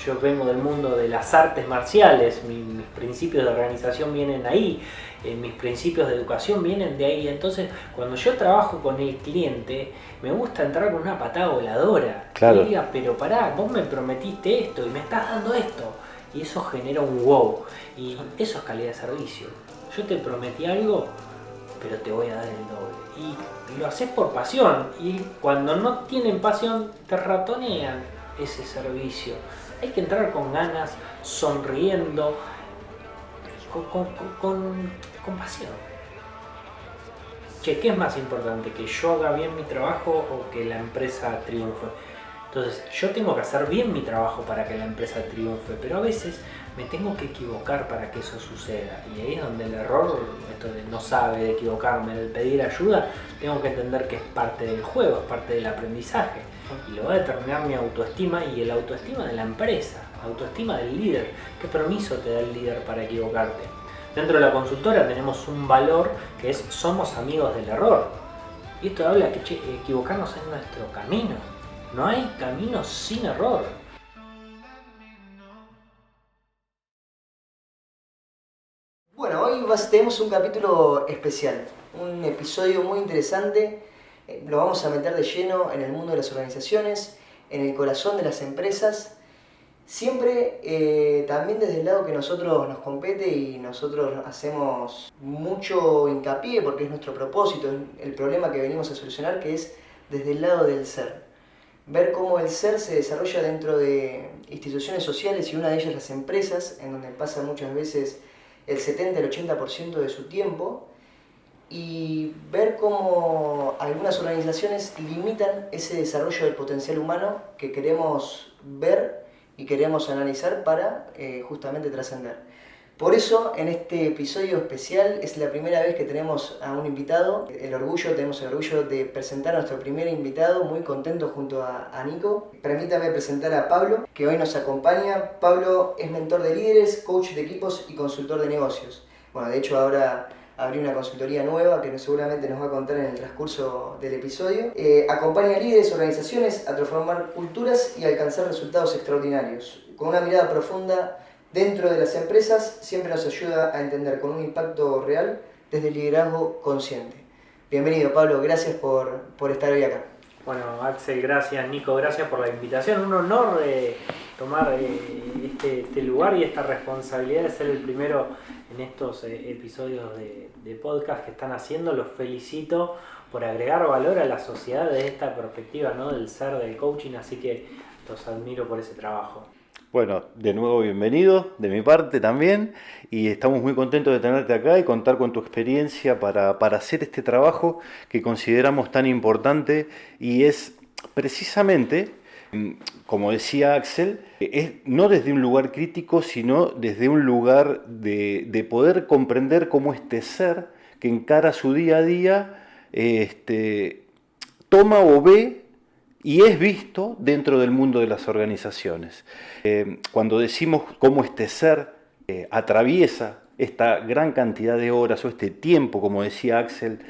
Yo vengo del mundo de las artes marciales, mis principios de organización vienen ahí, mis principios de educación vienen de ahí. Entonces, cuando yo trabajo con el cliente, me gusta entrar con una patada voladora. Claro. Y diga, pero pará, vos me prometiste esto y me estás dando esto. Y eso genera un wow. Y eso es calidad de servicio. Yo te prometí algo, pero te voy a dar el doble. Y lo haces por pasión. Y cuando no tienen pasión, te ratonean ese servicio. Hay que entrar con ganas, sonriendo, con pasión. Che, ¿qué es más importante? ¿Que yo haga bien mi trabajo o que la empresa triunfe? Entonces, yo tengo que hacer bien mi trabajo para que la empresa triunfe, pero a veces me tengo que equivocar para que eso suceda. Y ahí es donde el error, esto de no sabe, de equivocarme, de pedir ayuda, tengo que entender que es parte del juego, es parte del aprendizaje. Y lo va a determinar mi autoestima y el autoestima de la empresa, autoestima del líder. ¿Qué permiso te da el líder para equivocarte? Dentro de la consultora tenemos un valor que es somos amigos del error. Y esto habla que equivocarnos es nuestro camino. No hay camino sin error. Bueno, hoy tenemos un capítulo especial, un episodio muy interesante. Lo vamos a meter de lleno en el mundo de las organizaciones, en el corazón de las empresas. Siempre también desde el lado que nosotros nos compete y nosotros hacemos mucho hincapié porque es nuestro propósito, el problema que venimos a solucionar, que es desde el lado del ser. Ver cómo el ser se desarrolla dentro de instituciones sociales y una de ellas las empresas, en donde pasa muchas veces el 70 al 80% de su tiempo, y ver cómo algunas organizaciones limitan ese desarrollo del potencial humano que queremos ver y queremos analizar para justamente trascender. Por eso, en este episodio especial, es la primera vez que tenemos a un invitado. Tenemos el orgullo de presentar a nuestro primer invitado, muy contento junto a Nico. Permítame presentar a Pablo, que hoy nos acompaña. Pablo es mentor de líderes, coach de equipos y consultor de negocios. Bueno, de hecho ahora abrí una consultoría nueva que seguramente nos va a contar en el transcurso del episodio. Acompaña a líderes, organizaciones a transformar culturas y alcanzar resultados extraordinarios. Con una mirada profunda dentro de las empresas, siempre nos ayuda a entender con un impacto real desde el liderazgo consciente. Bienvenido, Pablo, gracias por estar hoy acá. Bueno, Axel, gracias, Nico, gracias por la invitación. Un honor tomar este lugar y esta responsabilidad de ser el primero en estos episodios de podcast que están haciendo. Los felicito por agregar valor a la sociedad desde esta perspectiva, ¿no? Del ser, del coaching, así que los admiro por ese trabajo. Bueno, de nuevo bienvenido de mi parte también, y estamos muy contentos de tenerte acá y contar con tu experiencia para hacer este trabajo que consideramos tan importante, y es precisamente, como decía Axel, es no desde un lugar crítico, sino desde un lugar de poder comprender cómo este ser que encara su día a día toma o ve y es visto dentro del mundo de las organizaciones. Cuando decimos cómo este ser atraviesa esta gran cantidad de horas o este tiempo, como decía Axel,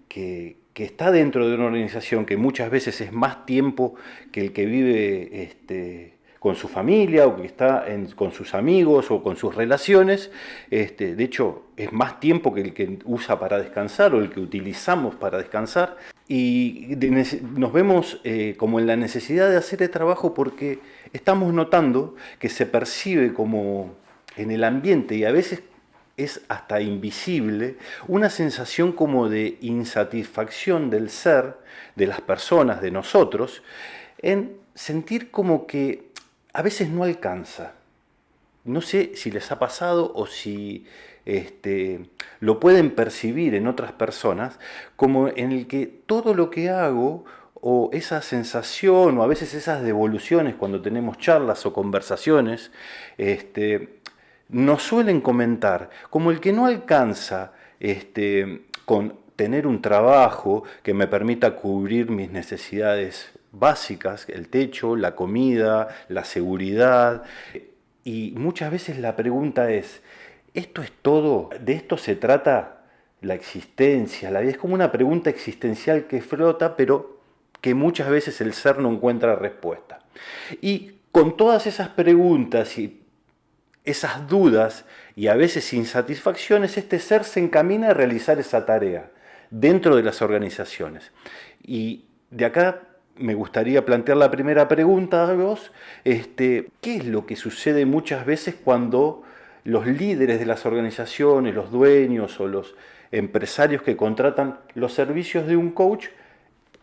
que está dentro de una organización, que muchas veces es más tiempo que el que vive con su familia o que está con sus amigos o con sus relaciones, de hecho es más tiempo que el que usa para descansar o el que utilizamos para descansar. Y nos vemos como en la necesidad de hacer el trabajo porque estamos notando que se percibe como en el ambiente, y a veces es hasta invisible, una sensación como de insatisfacción del ser, de las personas, de nosotros, en sentir como que a veces no alcanza. No sé si les ha pasado o si lo pueden percibir en otras personas, como en el que todo lo que hago, o esa sensación, o a veces esas devoluciones cuando tenemos charlas o conversaciones, nos suelen comentar, como el que no alcanza con tener un trabajo que me permita cubrir mis necesidades básicas, el techo, la comida, la seguridad. Y muchas veces la pregunta es, ¿esto es todo? ¿De esto se trata la existencia? La vida es como una pregunta existencial que flota, pero que muchas veces el ser no encuentra respuesta. Y con todas esas preguntas y esas dudas y a veces insatisfacciones, este ser se encamina a realizar esa tarea dentro de las organizaciones. Y de acá me gustaría plantear la primera pregunta a vos. ¿Qué es lo que sucede muchas veces cuando los líderes de las organizaciones, los dueños o los empresarios que contratan los servicios de un coach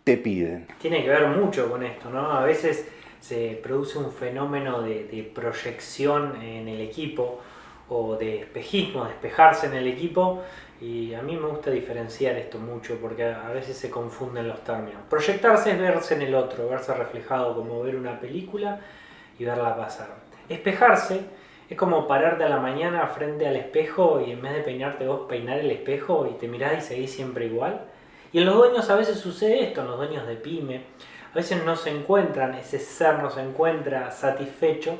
te piden? Tiene que ver mucho con esto, ¿no? A veces se produce un fenómeno de proyección en el equipo o de espejismo, de espejarse en el equipo, y a mí me gusta diferenciar esto mucho porque a veces se confunden los términos. Proyectarse es verse en el otro, verse reflejado, como ver una película y verla pasar. Espejarse es como pararte a la mañana frente al espejo y en vez de peinarte vos, peinar el espejo y te mirás y seguís siempre igual. Y en los dueños a veces sucede esto, en los dueños de pyme. A veces no se encuentran, ese ser no se encuentra satisfecho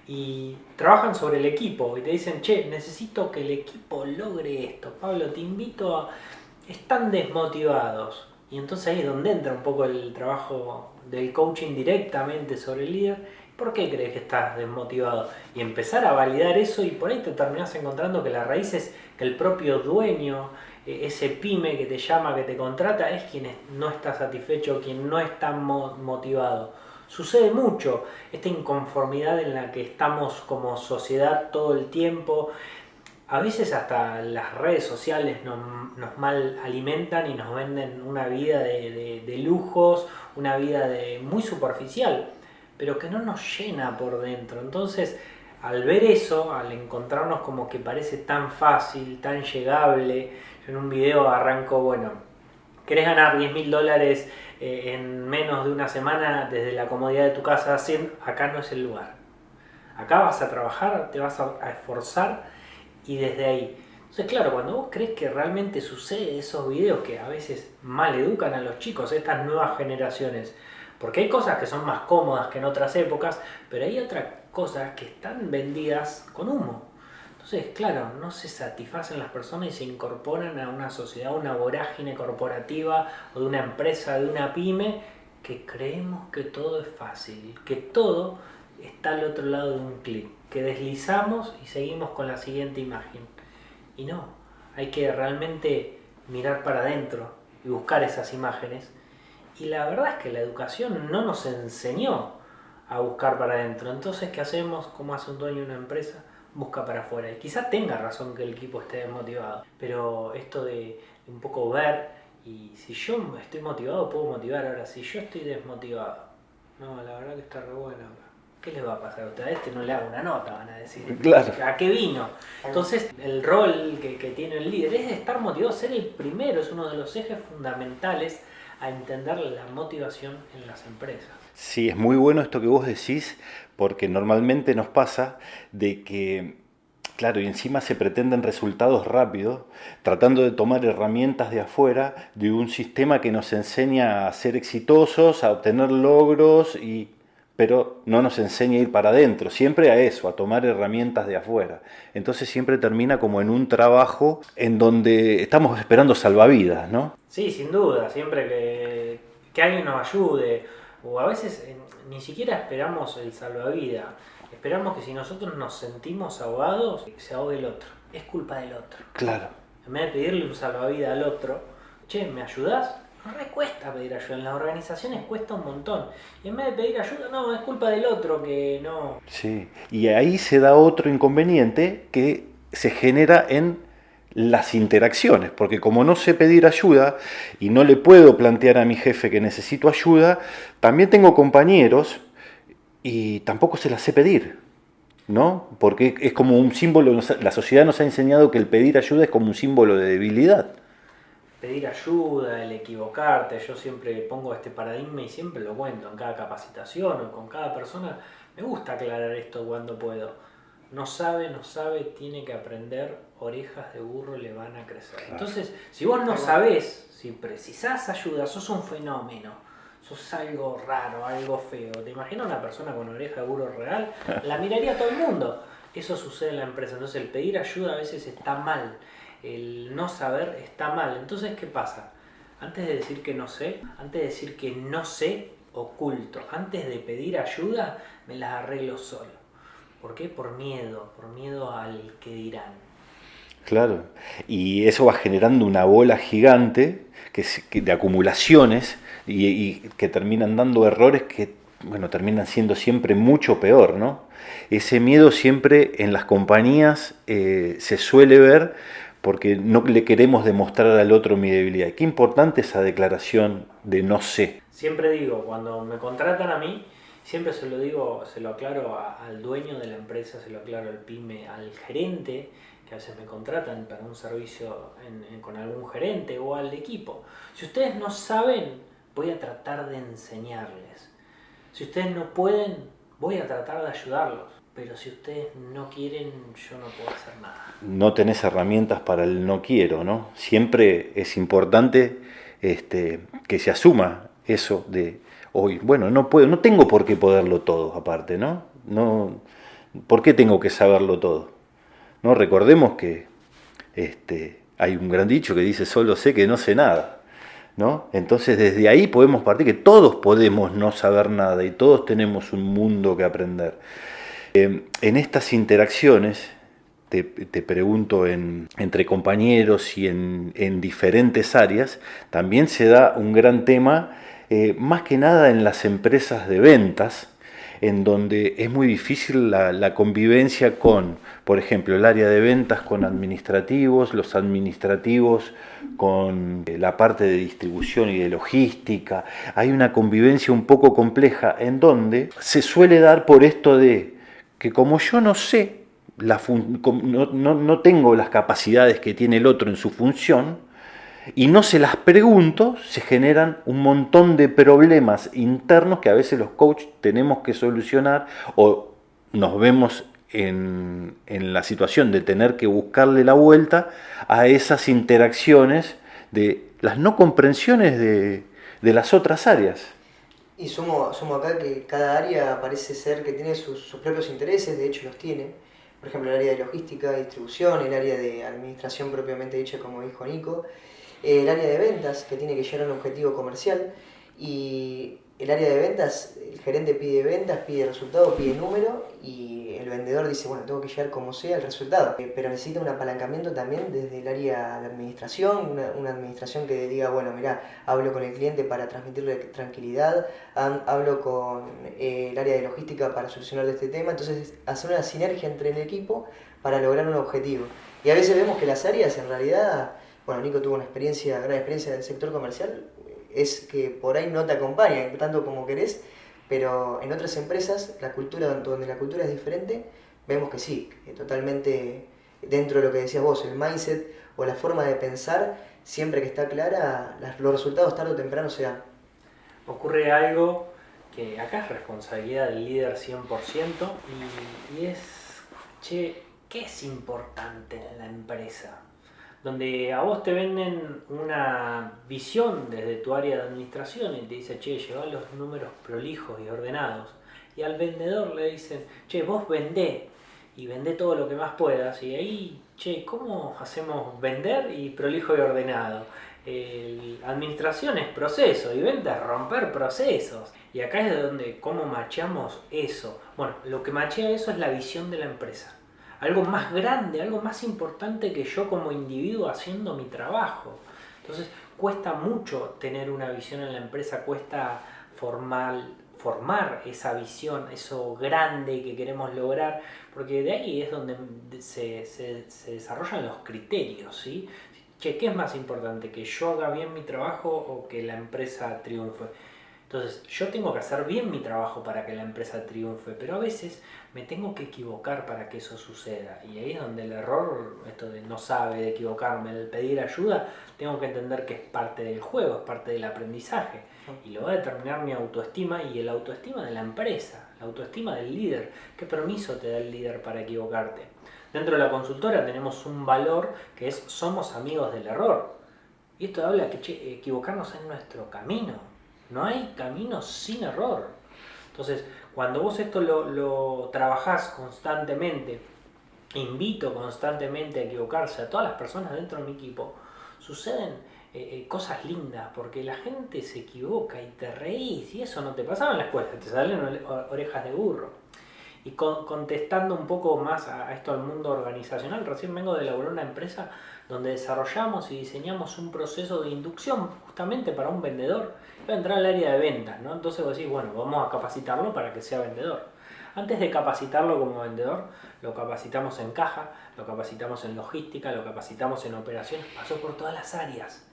y trabajan sobre el equipo y te dicen, che, necesito que el equipo logre esto. Pablo, te invito a... Están desmotivados. Y entonces ahí es donde entra un poco el trabajo del coaching directamente sobre el líder. ¿Por qué crees que estás desmotivado? Y empezar a validar eso, y por ahí te terminás encontrando que la raíz es que el propio dueño, ese pyme que te llama, que te contrata, es quien no está satisfecho, quien no está motivado. Sucede mucho esta inconformidad en la que estamos como sociedad todo el tiempo. A veces hasta las redes sociales nos mal alimentan y nos venden una vida de lujos, una vida muy superficial, pero que no nos llena por dentro. Entonces, al ver eso, al encontrarnos como que parece tan fácil, tan llegable, yo en un video arranco, bueno, ¿querés ganar $10.000 en menos de una semana desde la comodidad de tu casa? Acá no es el lugar. Acá vas a trabajar, te vas a esforzar y desde ahí. Entonces, claro, cuando vos crees que realmente sucede esos videos que a veces mal educan a los chicos, estas nuevas generaciones, porque hay cosas que son más cómodas que en otras épocas, pero hay otras cosas que están vendidas con humo. Entonces, claro, no se satisfacen las personas y se incorporan a una sociedad, una vorágine corporativa o de una empresa, de una pyme, que creemos que todo es fácil, que todo está al otro lado de un clic, que deslizamos y seguimos con la siguiente imagen. Y no, hay que realmente mirar para adentro y buscar esas imágenes. Y la verdad es que la educación no nos enseñó a buscar para adentro. Entonces, ¿qué hacemos? Como hace un dueño de una empresa, busca para afuera. Y quizá tenga razón que el equipo esté desmotivado, pero esto de un poco ver, y si yo estoy motivado, puedo motivar. Ahora, si yo estoy desmotivado, no, la verdad que está re bueno. ¿Qué les va a pasar a ustedes? A no le hago una nota, van a decir. Claro. ¿A qué vino? Entonces, el rol que tiene el líder es estar motivado, ser el primero, es uno de los ejes fundamentales a entender la motivación en las empresas. Sí, es muy bueno esto que vos decís, porque normalmente nos pasa de que, claro, y encima se pretenden resultados rápidos, tratando de tomar herramientas de afuera, de un sistema que nos enseña a ser exitosos, a obtener logros, pero no nos enseña a ir para adentro, siempre a eso, a tomar herramientas de afuera. Entonces siempre termina como en un trabajo en donde estamos esperando salvavidas, ¿no? Sí, sin duda, siempre que alguien nos ayude, o a veces ni siquiera esperamos el salvavidas, esperamos que si nosotros nos sentimos ahogados, se ahogue el otro, es culpa del otro. Claro. En vez de pedirle un salvavidas al otro, che, ¿me ayudás? No le cuesta pedir ayuda, en las organizaciones cuesta un montón. Y en vez de pedir ayuda, no, es culpa del otro que no. Sí, y ahí se da otro inconveniente que se genera en las interacciones, porque como no sé pedir ayuda y no le puedo plantear a mi jefe que necesito ayuda, también tengo compañeros y tampoco se las sé pedir, ¿no? Porque es como un símbolo, la sociedad nos ha enseñado que el pedir ayuda es como un símbolo de debilidad. Pedir ayuda, el equivocarte, yo siempre pongo este paradigma y siempre lo cuento en cada capacitación o con cada persona. Me gusta aclarar esto cuando puedo. No sabe, tiene que aprender, orejas de burro le van a crecer. Claro. Entonces, si vos no sabés, si precisás ayuda, sos un fenómeno, sos algo raro, algo feo. ¿Te imaginas una persona con oreja de burro real? La miraría todo el mundo. Eso sucede en la empresa. Entonces, el pedir ayuda a veces está mal. El no saber está mal. Entonces, ¿qué pasa? Antes de decir que no sé, antes de decir que no sé, oculto. Antes de pedir ayuda, me las arreglo solo. ¿Por qué? Por miedo al que dirán. Claro, y eso va generando una bola gigante de acumulaciones y que terminan dando errores que, bueno, terminan siendo siempre mucho peor, ¿no? Ese miedo siempre en las compañías se suele ver porque no le queremos demostrar al otro mi debilidad. Qué importante esa declaración de no sé. Siempre digo, cuando me contratan a mí, siempre se lo digo, se lo aclaro al dueño de la empresa, se lo aclaro al pyme, al gerente, que a veces me contratan para un servicio con algún gerente o al equipo. Si ustedes no saben, voy a tratar de enseñarles. Si ustedes no pueden, voy a tratar de ayudarlos. Pero si ustedes no quieren, yo no puedo hacer nada. No tenés herramientas para el no quiero, ¿no? Siempre es importante que se asuma eso de hoy. Bueno, no puedo, no tengo por qué poderlo todo, aparte, ¿no? No, ¿por qué tengo que saberlo todo? No, recordemos que hay un gran dicho que dice solo sé que no sé nada, ¿no? Entonces desde ahí podemos partir que todos podemos no saber nada y todos tenemos un mundo que aprender. En estas interacciones, te pregunto, entre compañeros y en diferentes áreas, también se da un gran tema, más que nada en las empresas de ventas, en donde es muy difícil la convivencia con, por ejemplo, el área de ventas con administrativos, los administrativos con la parte de distribución y de logística. Hay una convivencia un poco compleja en donde se suele dar por esto de que como yo no sé, no tengo las capacidades que tiene el otro en su función, y no se las pregunto, se generan un montón de problemas internos que a veces los coaches tenemos que solucionar o nos vemos en la situación de tener que buscarle la vuelta a esas interacciones de las no comprensiones de las otras áreas. Y sumo acá que cada área parece ser que tiene sus propios intereses, de hecho los tiene. Por ejemplo, el área de logística, distribución, el área de administración propiamente dicha, como dijo Nico, el área de ventas, que tiene que llegar a un objetivo comercial, y el área de ventas, el gerente pide ventas, pide resultado, pide número, y el vendedor dice, bueno, tengo que llegar como sea al resultado. Pero necesita un apalancamiento también desde el área de administración, una administración que diga, bueno, mirá, hablo con el cliente para transmitirle tranquilidad, hablo con el área de logística para solucionar este tema, entonces hacer una sinergia entre el equipo para lograr un objetivo. Y a veces vemos que las áreas en realidad, bueno, Nico tuvo una gran experiencia en el sector comercial, es que por ahí no te acompañan tanto como querés, pero en otras empresas, donde la cultura es diferente, vemos que sí, que totalmente dentro de lo que decías vos, el mindset o la forma de pensar, siempre que está clara, los resultados tarde o temprano se dan. Ocurre algo que acá es responsabilidad del líder 100% y es, che, ¿qué es importante en la empresa? Donde a vos te venden una visión desde tu área de administración y te dice, che, lleva los números prolijos y ordenados. Y al vendedor le dicen, che, vos vendé y vendé todo lo que más puedas. Y ahí, che, ¿cómo hacemos vender y prolijo y ordenado? Administración es proceso y venta es romper procesos. Y acá es donde, ¿cómo macheamos eso? Bueno, lo que machea eso es la visión de la empresa. Algo más grande, algo más importante que yo como individuo haciendo mi trabajo. Entonces cuesta mucho tener una visión en la empresa, cuesta formar esa visión, eso grande que queremos lograr, porque de ahí es donde se desarrollan los criterios, ¿sí? Che, ¿qué es más importante? ¿Que yo haga bien mi trabajo o que la empresa triunfe? Entonces, yo tengo que hacer bien mi trabajo para que la empresa triunfe, pero a veces me tengo que equivocar para que eso suceda. Y ahí es donde el error, esto de no sabe, de equivocarme, el pedir ayuda, tengo que entender que es parte del juego, es parte del aprendizaje. Y lo va a determinar mi autoestima y el autoestima de la empresa, la autoestima del líder. ¿Qué permiso te da el líder para equivocarte? Dentro de la consultora tenemos un valor que es somos amigos del error. Y esto habla que equivocarnos es nuestro camino. No hay camino sin error. Entonces, cuando vos esto lo trabajás constantemente, invito constantemente a equivocarse a todas las personas dentro de mi equipo, suceden cosas lindas, porque la gente se equivoca y te reís, y eso no te pasaba en la escuela, te salen orejas de burro. Y contestando un poco más a esto al mundo organizacional, recién vengo de laburar una empresa donde desarrollamos y diseñamos un proceso de inducción justamente para un vendedor. Va a entrar al área de ventas, ¿no? Entonces vos decís, bueno, vamos a capacitarlo para que sea vendedor. Antes de capacitarlo como vendedor, lo capacitamos en caja, lo capacitamos en logística, lo capacitamos en operaciones, pasó por todas las áreas.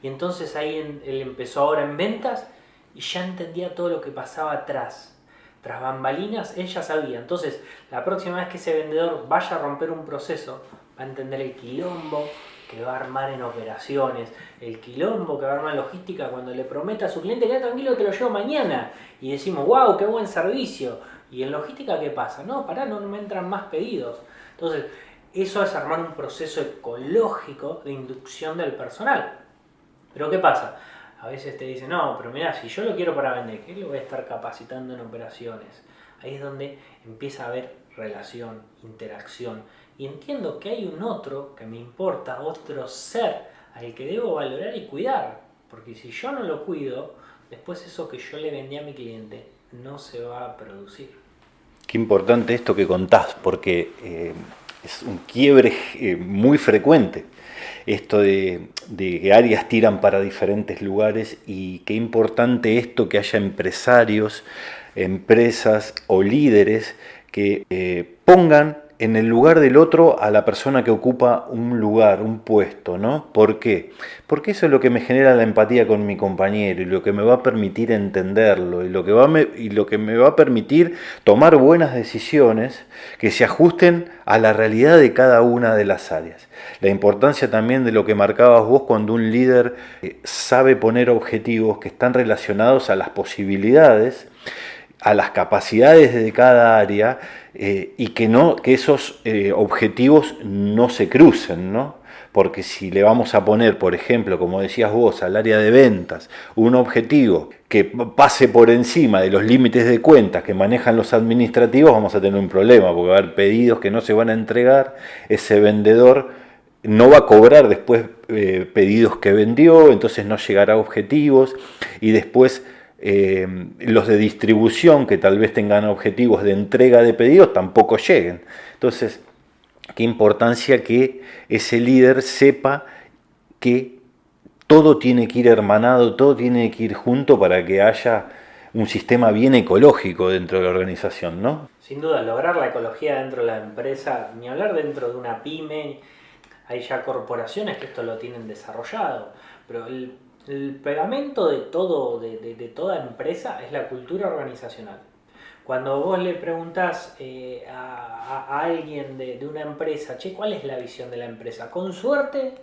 Y entonces ahí él empezó ahora en ventas y ya entendía todo lo que pasaba atrás. Tras bambalinas, él ya sabía. Entonces, la próxima vez que ese vendedor vaya a romper un proceso, va a entender el quilombo que va a armar en operaciones, el quilombo que va a armar en logística cuando le prometa a su cliente que tranquilo, te lo llevo mañana. Y decimos, wow, qué buen servicio. ¿Y en logística qué pasa? No, pará, no me entran más pedidos. Entonces, eso es armar un proceso ecológico de inducción del personal. Pero ¿qué pasa? A veces te dicen, no, pero mirá, si yo lo quiero para vender, ¿qué le voy a estar capacitando en operaciones? Ahí es donde empieza a haber relación, interacción. Y entiendo que hay un otro que me importa, otro ser al que debo valorar y cuidar. Porque si yo no lo cuido, después eso que yo le vendí a mi cliente no se va a producir. Qué importante esto que contás, porque es un quiebre muy frecuente. Esto de que áreas tiran para diferentes lugares, y qué importante esto que haya empresarios, empresas o líderes que pongan en el lugar del otro a la persona que ocupa un lugar, un puesto, ¿no? ¿Por qué? Porque eso es lo que me genera la empatía con mi compañero y lo que me va a permitir entenderlo y lo que me va a permitir tomar buenas decisiones que se ajusten a la realidad de cada una de las áreas. La importancia también de lo que marcabas vos cuando un líder sabe poner objetivos que están relacionados a las posibilidades, a las capacidades de cada área, y que esos objetivos no se crucen, ¿no? Porque si le vamos a poner, por ejemplo, como decías vos, al área de ventas, un objetivo que pase por encima de los límites de cuentas que manejan los administrativos, vamos a tener un problema, porque va a haber pedidos que no se van a entregar, ese vendedor no va a cobrar después pedidos que vendió, entonces no llegará a objetivos, y después los de distribución que tal vez tengan objetivos de entrega de pedidos tampoco lleguen. Entonces, qué importancia que ese líder sepa que todo tiene que ir hermanado, todo tiene que ir junto para que haya un sistema bien ecológico dentro de la organización, ¿no? Sin duda, lograr la ecología dentro de la empresa, ni hablar dentro de una pyme, hay ya corporaciones que esto lo tienen desarrollado, pero el pegamento de toda empresa es la cultura organizacional. Cuando vos le preguntás a alguien de una empresa, che, ¿cuál es la visión de la empresa? Con suerte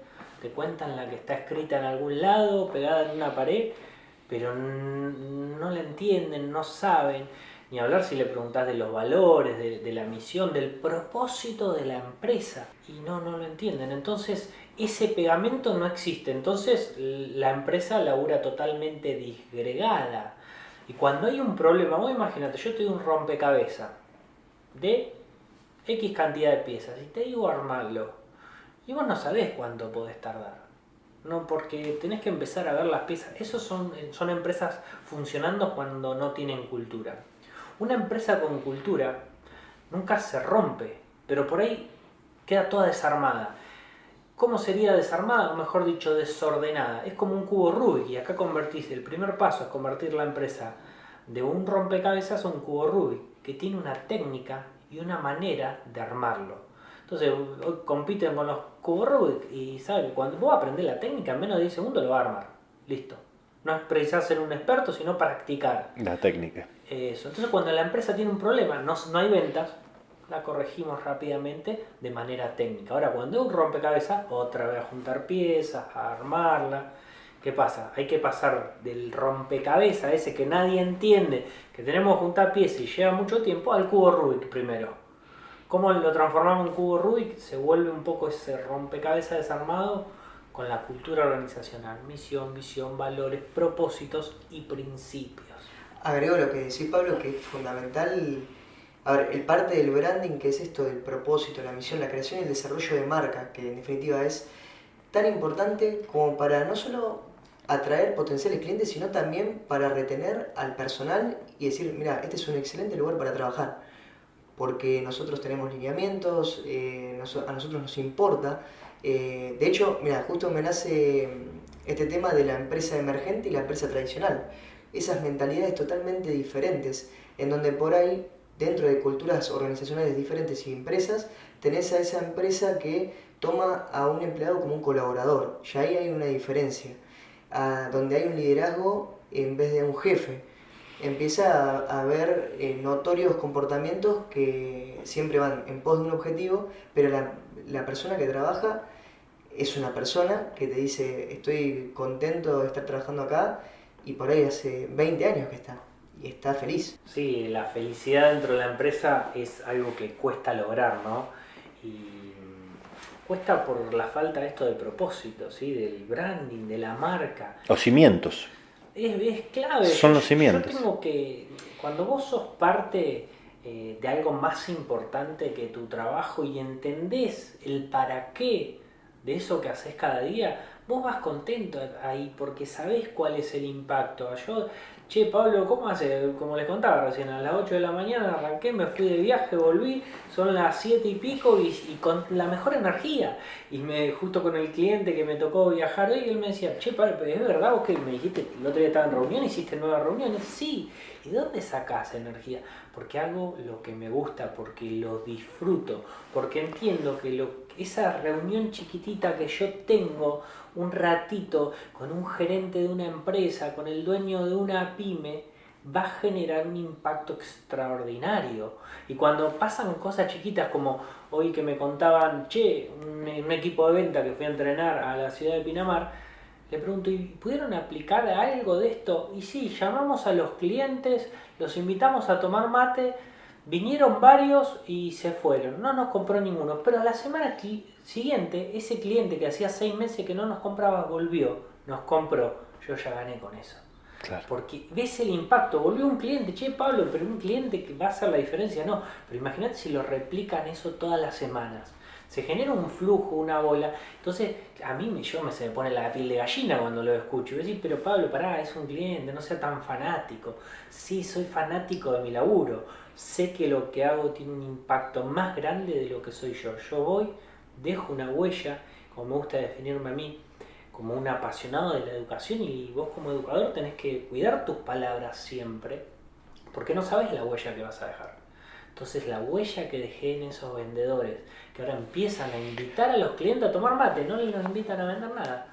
te cuentan la que está escrita en algún lado, pegada en una pared, pero no la entienden, no saben. Ni hablar si le preguntás de los valores, de la misión, del propósito de la empresa. Y no lo entienden. Entonces, ese pegamento no existe. Entonces, la empresa labura totalmente disgregada. Y cuando hay un problema, vos imagínate, yo te doy un rompecabezas de X cantidad de piezas y te digo armarlo. Y vos no sabés cuánto podés tardar. No, porque tenés que empezar a ver las piezas. Esos son empresas funcionando cuando no tienen cultura. Una empresa con cultura nunca se rompe, pero por ahí queda toda desarmada. ¿Cómo sería desarmada? O mejor dicho, desordenada. Es como un cubo Rubik, y acá convertís, el primer paso es convertir la empresa de un rompecabezas a un cubo Rubik, que tiene una técnica y una manera de armarlo. Entonces, hoy compiten con los cubos Rubik y saben, cuando vos aprendés la técnica, en menos de 10 segundos lo va a armar. Listo. No es precisar ser un experto, sino practicar. La técnica. Eso. Entonces, cuando la empresa tiene un problema, no hay ventas, la corregimos rápidamente de manera técnica. Ahora, cuando hay un rompecabezas, otra vez a juntar piezas, a armarla. ¿Qué pasa? Hay que pasar del rompecabezas, ese que nadie entiende, que tenemos que juntar piezas y lleva mucho tiempo, al cubo Rubik primero. ¿Cómo lo transformamos en cubo Rubik? Se vuelve un poco ese rompecabezas desarmado con la cultura organizacional. Misión, visión, valores, propósitos y principios. Agrego lo que decís, Pablo, que es fundamental. A ver, el parte del branding, que es esto del propósito, la misión, la creación y el desarrollo de marca, que en definitiva es tan importante como para no solo atraer potenciales clientes, sino también para retener al personal y decir, mira, este es un excelente lugar para trabajar, porque nosotros tenemos lineamientos, a nosotros nos importa. De hecho, mira, justo me nace este tema de la empresa emergente y la empresa tradicional. Esas mentalidades totalmente diferentes, en donde por ahí, dentro de culturas organizacionales diferentes y empresas, tenés a esa empresa que toma a un empleado como un colaborador. Ya ahí hay una diferencia. Donde hay un liderazgo en vez de un jefe. Empieza a haber notorios comportamientos que siempre van en pos de un objetivo, pero la persona que trabaja es una persona que te dice, estoy contento de estar trabajando acá, y por ahí hace 20 años que está, y está feliz. Sí, la felicidad dentro de la empresa es algo que cuesta lograr, ¿no? Y cuesta por la falta de esto de propósito, ¿sí? Del branding, de la marca. Los cimientos. Es clave. Son los cimientos. Yo tengo que, cuando vos sos parte de algo más importante que tu trabajo y entendés el para qué de eso que haces cada día, vos vas contento ahí porque sabés cuál es el impacto. Che, Pablo, ¿cómo haces? Como les contaba recién, a las 8 de la mañana arranqué, me fui de viaje, volví, son las 7 y pico y con la mejor energía. Y justo con el cliente que me tocó viajar hoy, él me decía, che, Pablo, ¿es verdad vos que me dijiste el otro día estaba en reunión, hiciste nuevas reuniones? Sí. ¿Y de dónde sacás energía? Porque hago lo que me gusta, porque lo disfruto, porque entiendo que esa reunión chiquitita que yo tengo un ratito con un gerente de una empresa, con el dueño de una pyme, va a generar un impacto extraordinario. Y cuando pasan cosas chiquitas como hoy que me contaban, che, un equipo de venta que fui a entrenar a la ciudad de Pinamar, le pregunto, ¿y pudieron aplicar algo de esto? Y sí, llamamos a los clientes, los invitamos a tomar mate, vinieron varios y se fueron, no nos compró ninguno, pero a la semana siguiente ese cliente que hacía 6 meses que no nos compraba volvió, nos compró, yo ya gané con eso. Claro. Porque ves el impacto, volvió un cliente, che Pablo, pero un cliente que va a hacer la diferencia, no, pero imagínate si lo replican eso todas las semanas. Se genera un flujo, una bola. Entonces, a mí se me pone la piel de gallina cuando lo escucho. Y decir, pero Pablo, pará, es un cliente, no sea tan fanático. Sí, soy fanático de mi laburo. Sé que lo que hago tiene un impacto más grande de lo que soy yo. Yo voy, dejo una huella, como me gusta definirme a mí, como un apasionado de la educación, y vos como educador tenés que cuidar tus palabras siempre, porque no sabes la huella que vas a dejar. Entonces la huella que dejé en esos vendedores, que ahora empiezan a invitar a los clientes a tomar mate, no les invitan a vender nada,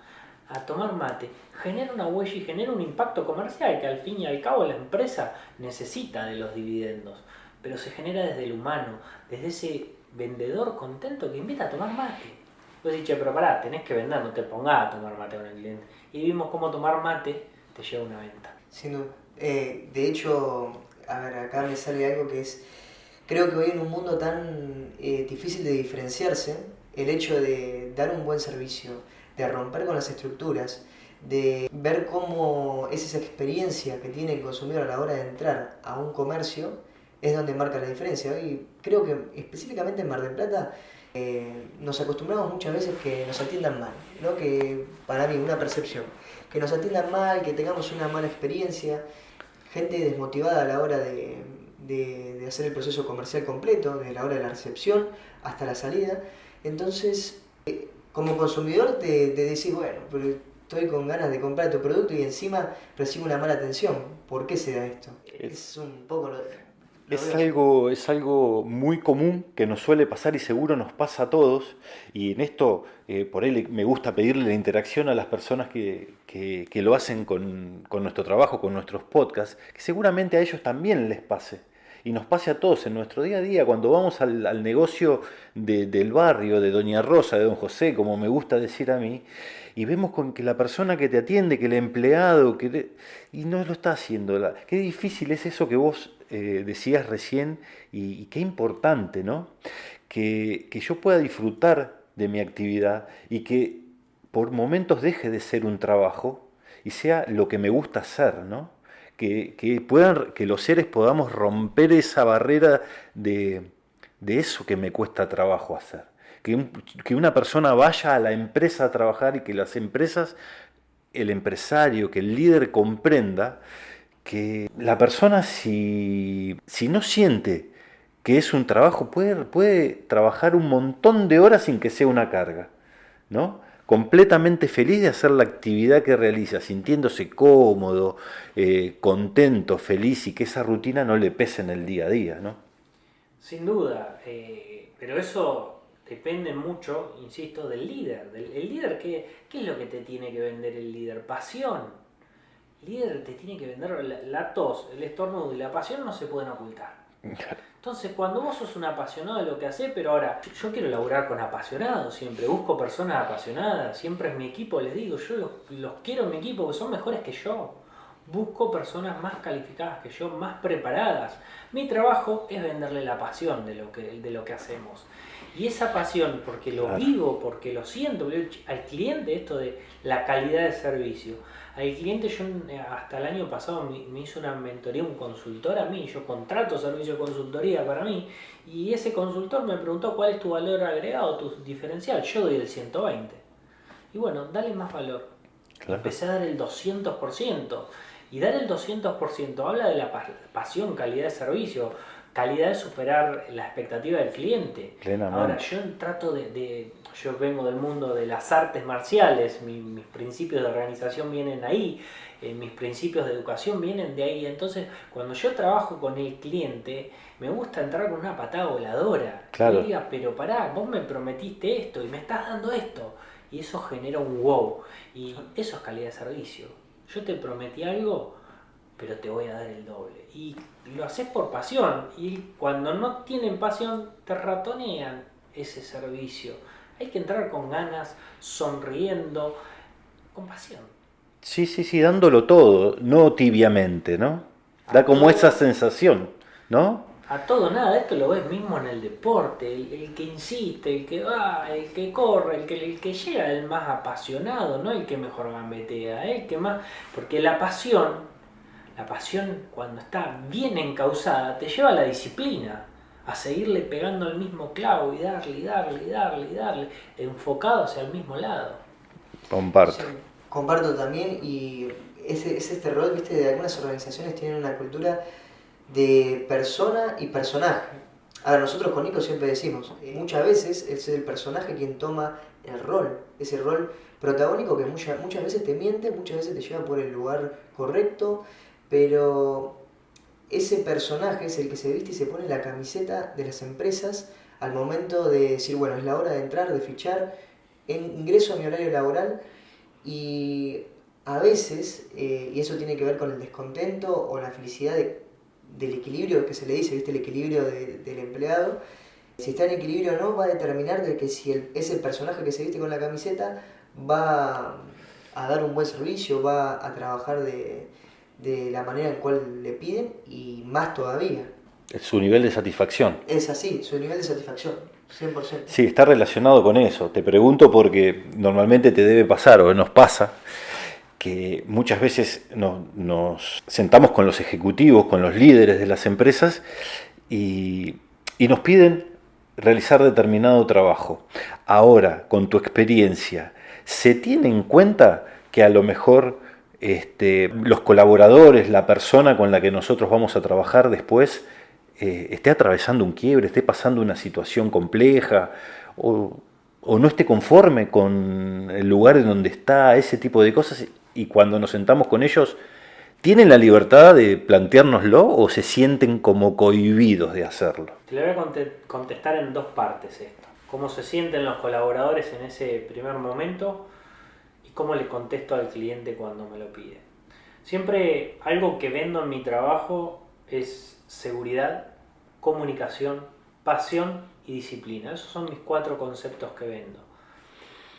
a tomar mate, genera una huella y genera un impacto comercial que al fin y al cabo la empresa necesita de los dividendos, pero se genera desde el humano, desde ese vendedor contento que invita a tomar mate. Vos decís, che, pero pará, tenés que vender, no te pongas a tomar mate con el cliente. Y vimos cómo tomar mate te lleva a una venta. Sin duda. De hecho, a ver, acá me sale algo que es... Creo que hoy en un mundo tan difícil de diferenciarse, el hecho de dar un buen servicio, de romper con las estructuras, de ver cómo es esa experiencia que tiene el consumidor a la hora de entrar a un comercio, es donde marca la diferencia. Y creo que específicamente en Mar del Plata nos acostumbramos muchas veces que nos atiendan mal, ¿no? Que para mí, una percepción, que nos atiendan mal, que tengamos una mala experiencia, gente desmotivada a la hora de hacer el proceso comercial completo, desde la hora de la recepción hasta la salida. Entonces, como consumidor te decís, bueno, pero estoy con ganas de comprar tu producto y encima recibo una mala atención. ¿Por qué se da esto? Es un poco Es algo muy común que nos suele pasar y seguro nos pasa a todos, y en esto por ahí me gusta pedirle la interacción a las personas que lo hacen con nuestro trabajo, con nuestros podcasts, que seguramente a ellos también les pase. Y nos pase a todos en nuestro día a día, cuando vamos al negocio del barrio, de Doña Rosa, de Don José, como me gusta decir a mí, y vemos con que la persona que te atiende, que el empleado, y no lo está haciendo. Qué difícil es eso que vos decías recién, y qué importante, ¿no? Que yo pueda disfrutar de mi actividad y que por momentos deje de ser un trabajo y sea lo que me gusta hacer, ¿no? Que los seres podamos romper esa barrera de eso que me cuesta trabajo hacer. que una persona vaya a la empresa a trabajar y que las empresas, el empresario, que el líder comprenda que la persona si no siente que es un trabajo, puede trabajar un montón de horas sin que sea una carga, ¿no? Completamente feliz de hacer la actividad que realiza, sintiéndose cómodo, contento, feliz y que esa rutina no le pese en el día a día, ¿no? Sin duda, pero eso depende mucho, insisto, del líder. El líder, ¿qué es lo que te tiene que vender el líder? Pasión. El líder te tiene que vender la tos, el estornudo y la pasión no se pueden ocultar. Entonces, cuando vos sos un apasionado de lo que hacés, pero ahora, yo quiero laburar con apasionados siempre, busco personas apasionadas, siempre en mi equipo les digo, yo los quiero en mi equipo porque son mejores que yo. Busco personas más calificadas que yo, más preparadas. Mi trabajo es venderle la pasión de lo que hacemos. Y esa pasión, porque lo vivo, porque lo siento, al cliente esto de la calidad de servicio. Al cliente yo hasta el año pasado me hizo una mentoría, un consultor a mí, yo contrato servicio de consultoría para mí, y ese consultor me preguntó cuál es tu valor agregado, tu diferencial. Yo doy el 120. Y bueno, dale más valor. Claro. Empecé a dar el 200%. Y dar el 200% habla de la pasión, calidad de servicio, calidad de superar la expectativa del cliente. Plenamente. Ahora, yo trato yo vengo del mundo de las artes marciales, mis principios de organización vienen ahí, mis principios de educación vienen de ahí. Entonces, cuando yo trabajo con el cliente, me gusta entrar con una patada voladora. Claro. Y diga, pero pará, vos me prometiste esto y me estás dando esto. Y eso genera un wow. Y eso es calidad de servicio. Yo te prometí algo, pero te voy a dar el doble. Y lo haces por pasión. Y cuando no tienen pasión, te ratonean ese servicio. Hay que entrar con ganas, sonriendo, con pasión. Sí, dándolo todo, no tibiamente, ¿no? Da como esa sensación, ¿no? A todo nada, esto lo ves mismo en el deporte, el que insiste, el que va, el que corre, el que llega, el más apasionado, no el que mejor gambetea, el que más... Porque la pasión cuando está bien encauzada te lleva a la disciplina, a seguirle pegando al mismo clavo y darle, enfocado hacia el mismo lado. Comparto. Sí, comparto también, y es este rol, viste, de algunas organizaciones tienen una cultura de persona y personaje. Ahora, nosotros con Nico siempre decimos, muchas veces es el personaje quien toma el rol, ese rol protagónico que muchas veces te miente, muchas veces te lleva por el lugar correcto, pero ese personaje es el que se viste y se pone la camiseta de las empresas al momento de decir, bueno, es la hora de entrar, de fichar, ingreso a mi horario laboral. Y a veces, y eso tiene que ver con el descontento o la felicidad del equilibrio que se le dice, ¿viste? El equilibrio del empleado. Si está en equilibrio o no, va a determinar de que si ese personaje que se viste con la camiseta va a dar un buen servicio, va a trabajar de la manera en cual le piden, y más todavía. Su nivel de satisfacción. Es así, su nivel de satisfacción, 100%. Sí, está relacionado con eso. Te pregunto porque normalmente te debe pasar, o nos pasa, que muchas veces nos sentamos con los ejecutivos, con los líderes de las empresas y nos piden realizar determinado trabajo. Ahora, con tu experiencia, ¿se tiene en cuenta que a lo mejor los colaboradores, la persona con la que nosotros vamos a trabajar después, esté atravesando un quiebre, esté pasando una situación compleja o no esté conforme con el lugar en donde está, ese tipo de cosas? Y cuando nos sentamos con ellos, ¿tienen la libertad de planteárnoslo o se sienten como cohibidos de hacerlo? Te lo voy a contestar en dos partes esto. Cómo se sienten los colaboradores en ese primer momento y cómo le contesto al cliente cuando me lo pide. Siempre algo que vendo en mi trabajo es seguridad, comunicación, pasión y disciplina. Esos son mis 4 conceptos que vendo.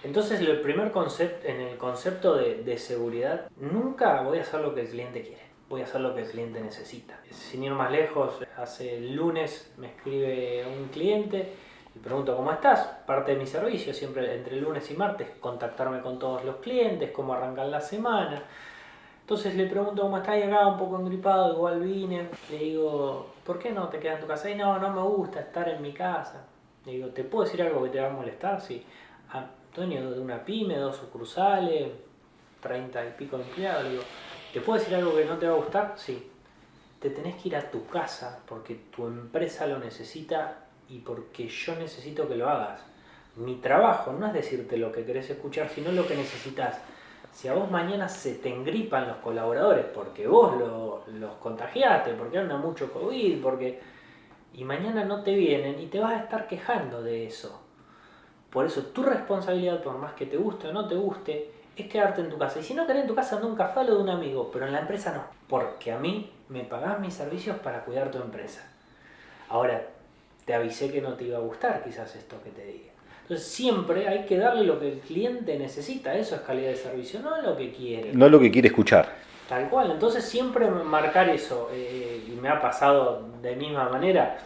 Entonces, el primer concepto, en el concepto de seguridad, nunca voy a hacer lo que el cliente quiere, voy a hacer lo que el cliente necesita. Sin ir más lejos, hace el lunes me escribe un cliente y pregunto ¿cómo estás? Parte de mi servicio, siempre entre lunes y martes, contactarme con todos los clientes, cómo arrancar la semana. Entonces le pregunto cómo estás, y acá un poco engripado, igual vine. Le digo, ¿por qué no te quedas en tu casa? Y no me gusta estar en mi casa. Le digo, ¿te puedo decir algo que te va a molestar? Sí. Antonio, de una pyme, 2 sucursales, 30 y pico de empleados. Le digo, ¿te puedo decir algo que no te va a gustar? Sí. Te tenés que ir a tu casa porque tu empresa lo necesita y porque yo necesito que lo hagas. Mi trabajo no es decirte lo que querés escuchar, sino lo que necesitas. Si a vos mañana se te engripan los colaboradores porque vos los contagiaste, porque anda mucho COVID, y mañana no te vienen y te vas a estar quejando de eso. Por eso tu responsabilidad, por más que te guste o no te guste, es quedarte en tu casa. Y si no querés en tu casa, anda un café a lo de un amigo, pero en la empresa no. Porque a mí me pagás mis servicios para cuidar tu empresa. Ahora, te avisé que no te iba a gustar quizás esto que te diga. Entonces siempre hay que darle lo que el cliente necesita. Eso es calidad de servicio, no lo que quiere. No lo que quiere escuchar. Tal cual, entonces siempre marcar eso. Y me ha pasado de misma manera.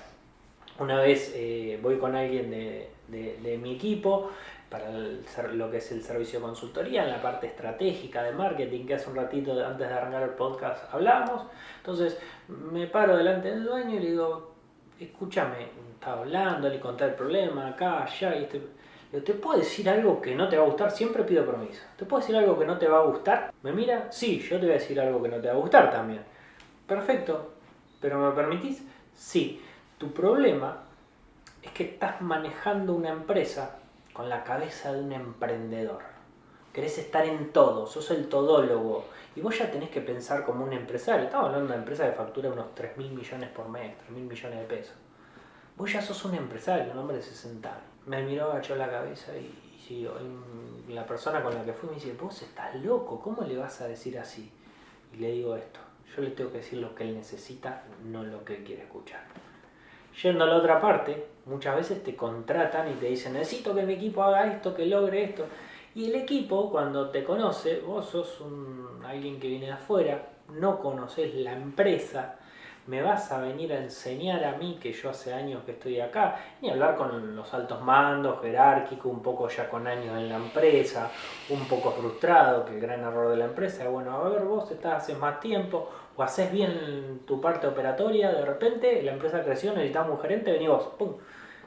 Una vez voy con alguien de mi equipo para lo que es el servicio de consultoría en la parte estratégica de marketing, que hace un ratito antes de arrancar el podcast hablábamos. Entonces me paro delante del dueño y le digo, escúchame, estaba hablando, le conté el problema acá, allá, y ¿te puedo decir algo que no te va a gustar? Siempre pido permiso. ¿Te puedo decir algo que no te va a gustar? ¿Me mira? Sí, yo te voy a decir algo que no te va a gustar también. Perfecto, ¿pero me permitís? Sí. Tu problema es que estás manejando una empresa con la cabeza de un emprendedor. Querés estar en todo, sos el todólogo. Y vos ya tenés que pensar como un empresario. Estamos hablando de una empresa que factura unos 3.000 millones por mes, 3.000 millones de pesos. Vos ya sos un empresario, un hombre de 60 años. Me miró, agachó la cabeza y siguió. Y la persona con la que fui me dice, vos estás loco, ¿cómo le vas a decir así? Y le digo esto, yo le tengo que decir lo que él necesita, no lo que él quiere escuchar. Yendo a la otra parte, muchas veces te contratan y te dicen, necesito que mi equipo haga esto, que logre esto. Y el equipo, cuando te conoce, vos sos alguien que viene de afuera, no conoces la empresa, me vas a venir a enseñar a mí, que yo hace años que estoy acá, ni hablar con los altos mandos, jerárquico, un poco ya con años en la empresa, un poco frustrado, que el gran error de la empresa es, bueno, a ver, vos estás hace más tiempo, o haces bien tu parte operatoria, de repente la empresa creció, necesitamos un gerente, vení vos, ¡pum!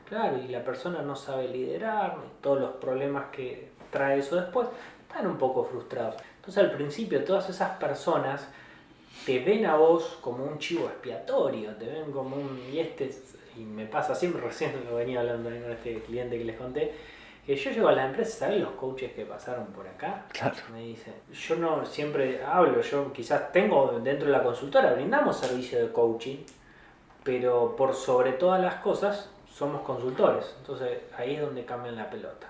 Claro, y la persona no sabe liderar, todos los problemas que trae eso después, están un poco frustrados. Entonces al principio todas esas personas te ven a vos como un chivo expiatorio, te ven como y me pasa siempre, recién lo venía hablando con este cliente que les conté, que yo llego a la empresa, ¿saben los coaches que pasaron por acá? Claro. Me dicen, yo no siempre hablo, yo quizás tengo dentro de la consultora, brindamos servicio de coaching, pero por sobre todas las cosas somos consultores, entonces ahí es donde cambian la pelota.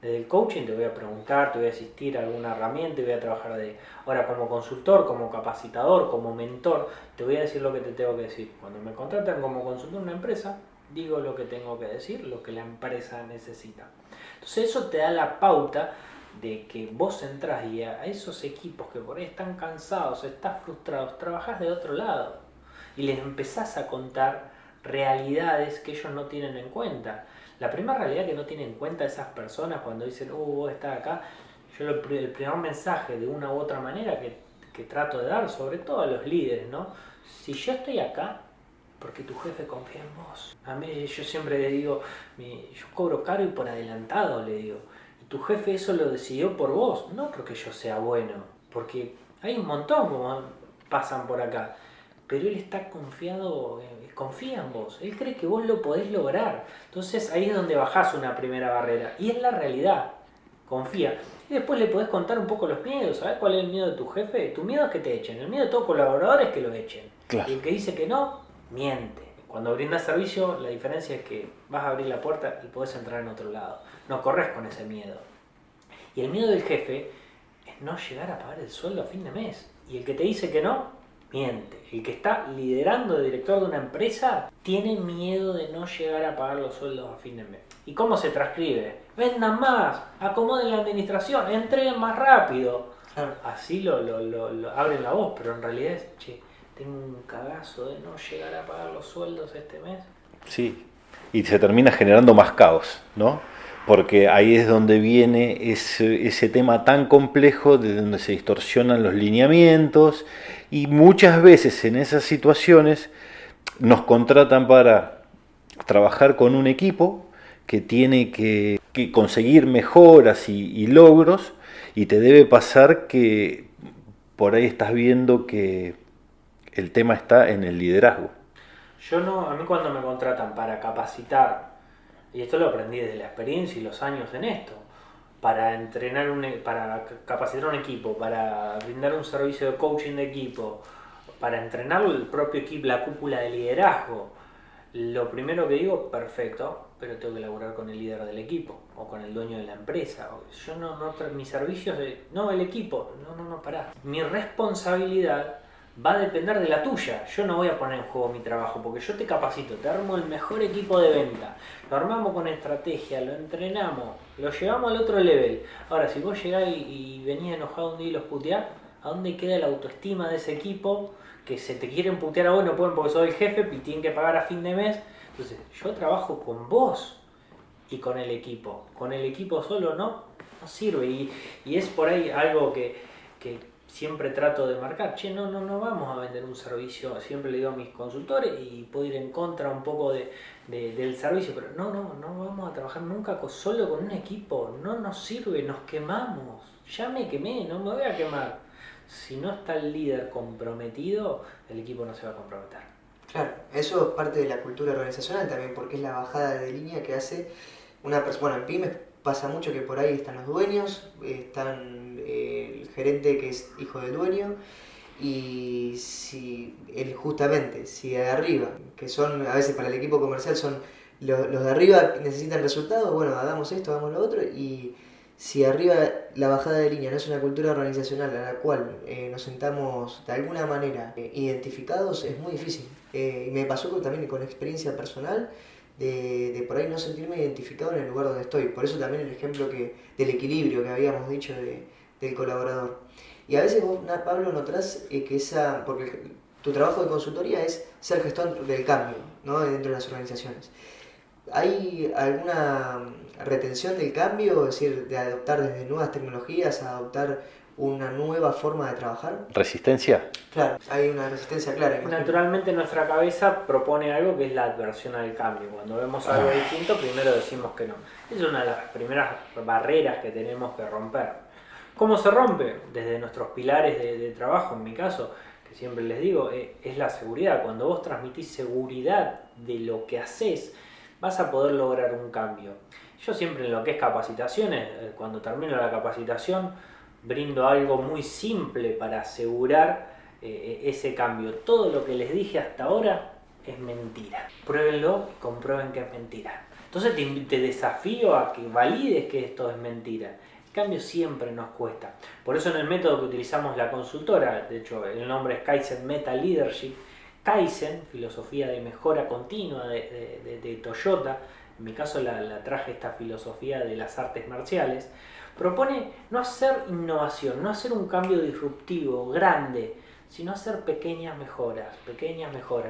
Desde el coaching te voy a preguntar, te voy a asistir a alguna herramienta, te voy a trabajar ahora como consultor, como capacitador, como mentor, te voy a decir lo que te tengo que decir. Cuando me contratan como consultor en una empresa, digo lo que tengo que decir, lo que la empresa necesita. Entonces eso te da la pauta de que vos entras y a esos equipos que por ahí están cansados, están frustrados, trabajás de otro lado y les empezás a contar realidades que ellos no tienen en cuenta. La primera realidad que no tienen en cuenta esas personas cuando dicen, vos estás acá, yo el primer mensaje de una u otra manera que trato de dar, sobre todo a los líderes, ¿no? Si yo estoy acá, porque tu jefe confía en vos. A mí yo siempre le digo, yo cobro caro y por adelantado, le digo. Y tu jefe eso lo decidió por vos, no porque yo sea bueno. Porque hay un montón como pasan por acá. Pero él está confiado, confía en vos. Él cree que vos lo podés lograr. Entonces ahí es donde bajás una primera barrera. Y es la realidad. Confía. Y después le podés contar un poco los miedos. ¿Sabés cuál es el miedo de tu jefe? Tu miedo es que te echen. El miedo de todo colaborador es que lo echen. Claro. Y el que dice que no, miente. Cuando brindas servicio, la diferencia es que vas a abrir la puerta y podés entrar en otro lado. No corres con ese miedo. Y el miedo del jefe es no llegar a pagar el sueldo a fin de mes. Y el que te dice que no, miente. El que está liderando de director de una empresa tiene miedo de no llegar a pagar los sueldos a fin de mes. ¿Y cómo se transcribe? Vendan más, acomoden la administración, entreguen más rápido. Así lo abren la voz, pero en realidad es, che, tengo un cagazo de no llegar a pagar los sueldos este mes. Sí, y se termina generando más caos, ¿no? Porque ahí es donde viene ese tema tan complejo, de donde se distorsionan los lineamientos, y muchas veces en esas situaciones nos contratan para trabajar con un equipo que tiene que conseguir mejoras y logros, y te debe pasar que por ahí estás viendo que el tema está en el liderazgo. A mí cuando me contratan para capacitar, y esto lo aprendí desde la experiencia y los años en esto, para capacitar un equipo, para brindar un servicio de coaching de equipo, para entrenar el propio equipo, la cúpula de liderazgo, lo primero que digo, perfecto, pero tengo que laburar con el líder del equipo o con el dueño de la empresa. Yo mis servicios el equipo, pará. Mi responsabilidad va a depender de la tuya. Yo no voy a poner en juego mi trabajo porque yo te capacito, te armo el mejor equipo de venta, lo armamos con estrategia, lo entrenamos, lo llevamos al otro level. Ahora, si vos llegás y venís enojado un día y los puteás, ¿a dónde queda la autoestima de ese equipo? Que se te quieren putear a vos, no pueden porque sos el jefe y tienen que pagar a fin de mes. Entonces, yo trabajo con vos y con el equipo. Con el equipo solo no sirve. Y es por ahí algo que siempre trato de marcar. No vamos a vender un servicio, siempre le digo a mis consultores, y puedo ir en contra un poco del servicio, pero no vamos a trabajar nunca solo con un equipo. No nos sirve, nos quemamos. Ya me quemé, no me voy a quemar. Si no está el líder comprometido, el equipo no se va a comprometer. Claro, eso es parte de la cultura organizacional también, porque es la bajada de línea que hace una persona. Bueno, en pymes pasa mucho que por ahí están los dueños, están el gerente que es hijo del dueño, y si de arriba, que son a veces para el equipo comercial, son los de arriba necesitan resultados, bueno, hagamos esto, hagamos lo otro, y si arriba la bajada de línea no es una cultura organizacional a la cual nos sentamos de alguna manera identificados, es muy difícil. Y me pasó también con experiencia personal de por ahí no sentirme identificado en el lugar donde estoy. Por eso también el ejemplo del equilibrio que habíamos dicho del colaborador. Y a veces vos, Pablo, notás que porque tu trabajo de consultoría es ser gestor del cambio, ¿no? Dentro de las organizaciones. ¿Hay alguna retención del cambio, es decir, de adoptar desde nuevas tecnologías a adoptar una nueva forma de trabajar? ¿Resistencia? Claro, hay una resistencia clara. Naturalmente nuestra cabeza propone algo que es la adversión al cambio. Cuando vemos algo distinto, primero decimos que no. Es una de las primeras barreras que tenemos que romper. ¿Cómo se rompe? Desde nuestros pilares de trabajo, en mi caso, que siempre les digo, es la seguridad. Cuando vos transmitís seguridad de lo que haces, vas a poder lograr un cambio. Yo siempre en lo que es capacitaciones, cuando termino la capacitación, brindo algo muy simple para asegurar ese cambio. Todo lo que les dije hasta ahora es mentira. Pruébenlo y comprueben que es mentira. Entonces te desafío a que valides que esto es mentira. El cambio siempre nos cuesta. Por eso en el método que utilizamos la consultora, de hecho el nombre es Kaizen Meta Leadership, Kaizen, filosofía de mejora continua de Toyota, en mi caso la traje esta filosofía de las artes marciales, propone no hacer innovación, no hacer un cambio disruptivo, grande, sino hacer pequeñas mejoras.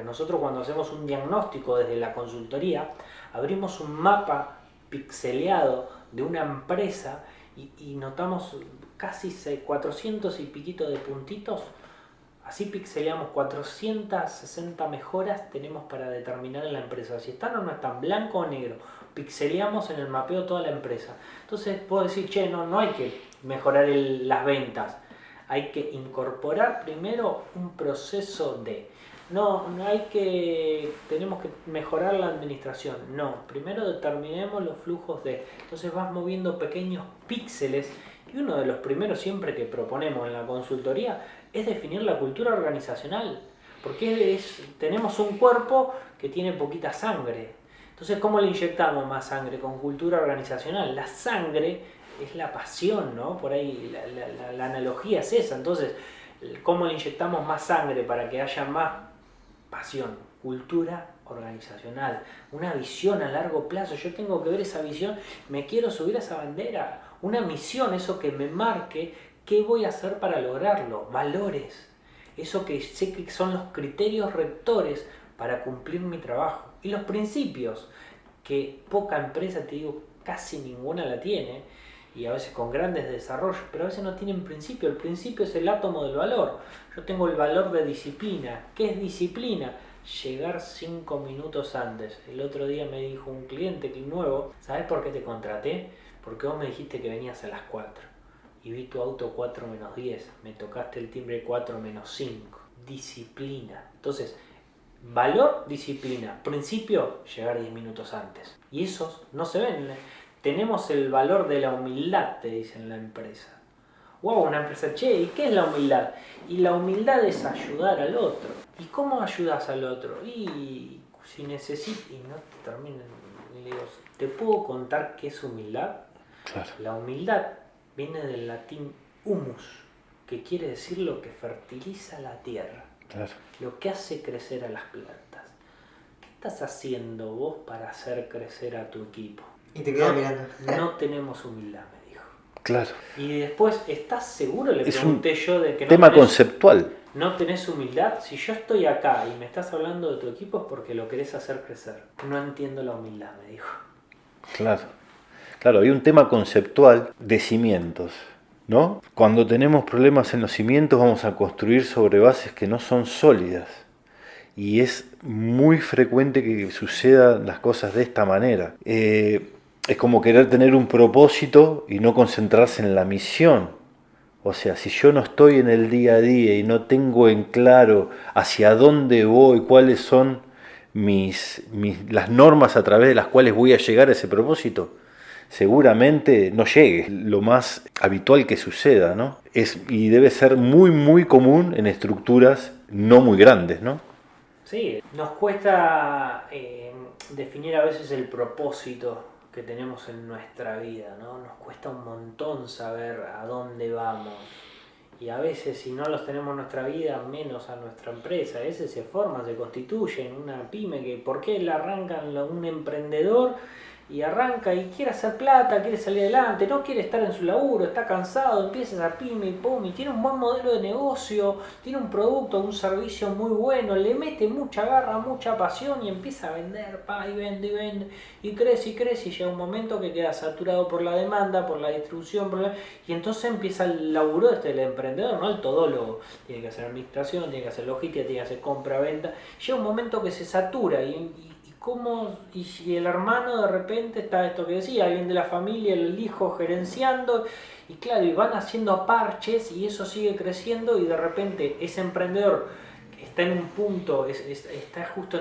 Nosotros cuando hacemos un diagnóstico desde la consultoría, abrimos un mapa pixeleado de una empresa y notamos casi 400 y piquito de puntitos. Así pixeleamos 460 mejoras tenemos para determinar en la empresa si están o no están, blanco o negro. Pixeleamos en el mapeo toda la empresa. Entonces puedo decir, no hay que mejorar las ventas. Hay que incorporar primero un proceso tenemos que mejorar la administración. No, primero determinemos los flujos Entonces vas moviendo pequeños píxeles. Y uno de los primeros siempre que proponemos en la consultoría es definir la cultura organizacional, porque tenemos un cuerpo que tiene poquita sangre. Entonces, ¿cómo le inyectamos más sangre? Con cultura organizacional. La sangre es la pasión, ¿no? Por ahí la analogía es esa. Entonces, ¿cómo le inyectamos más sangre para que haya más pasión? Cultura organizacional, una visión a largo plazo. Yo tengo que ver esa visión, me quiero subir a esa bandera, una misión, eso que me marque qué voy a hacer para lograrlo, valores, eso que sé que son los criterios rectores para cumplir mi trabajo, y los principios, que poca empresa, te digo, casi ninguna la tiene, y a veces con grandes desarrollos, pero a veces no tienen principio. El principio es el átomo del valor. Yo tengo el valor de disciplina. ¿Qué es disciplina? llegar 5 minutos antes. El otro día me dijo un cliente nuevo, ¿sabes por qué te contraté? Porque vos me dijiste que venías a las 4 y vi tu auto 4 menos 10, me tocaste el timbre 4 menos 5. Disciplina. Entonces, valor, disciplina. Principio, llegar 10 minutos antes. Y esos no se ven. Tenemos el valor de la humildad, te dicen en la empresa. Wow, una empresa, che, ¿y qué es la humildad? Y la humildad es ayudar al otro. ¿Y cómo ayudas al otro? Y si necesitas, y no te terminen, le digo, ¿te puedo contar qué es humildad? Claro. La humildad viene del latín humus, que quiere decir lo que fertiliza la tierra, Claro. lo que hace crecer a las plantas. ¿Qué estás haciendo vos para hacer crecer a tu equipo? Y te quedas mirando. No tenemos humildad, me dijo. Claro. Y después, ¿estás seguro? Le Es pregunté yo de que tema tenés, conceptual. no tenés humildad. Si yo estoy acá y me estás hablando de tu equipo es porque lo querés hacer crecer. No entiendo la humildad, me dijo. Claro. Claro, hay un tema conceptual de cimientos, ¿no? Cuando tenemos problemas en los cimientos vamos a construir sobre bases que no son sólidas. Y es muy frecuente que sucedan las cosas de esta manera. Es como querer tener un propósito y no concentrarse en la misión. O sea, si yo no estoy en el día a día y no tengo en claro hacia dónde voy, cuáles son las normas a través de las cuales voy a llegar a ese propósito, seguramente no llegue. Lo más habitual que suceda, ¿no? Y debe ser muy, muy común en estructuras no muy grandes, ¿no? Sí, nos cuesta definir a veces el propósito que tenemos en nuestra vida, ¿no? Nos cuesta un montón saber a dónde vamos. Y a veces si no los tenemos en nuestra vida, menos a nuestra empresa. A veces se forman, se constituyen una pyme que ¿por qué la arrancan un emprendedor? Y arranca y quiere hacer plata, quiere salir adelante, no quiere estar en su laburo, está cansado, empieza esa pyme y pum, y tiene un buen modelo de negocio, tiene un producto, un servicio muy bueno, le mete mucha garra, mucha pasión y empieza a vender, y vende, y crece, y llega un momento que queda saturado por la demanda, por la distribución, y entonces empieza el laburo del emprendedor, ¿no? El todólogo, tiene que hacer administración, tiene que hacer logística, tiene que hacer compra-venta, llega un momento que se satura y si el hermano de repente está esto que decía, alguien de la familia, el hijo gerenciando, y claro, y van haciendo parches y eso sigue creciendo y de repente ese emprendedor está en un punto, está justo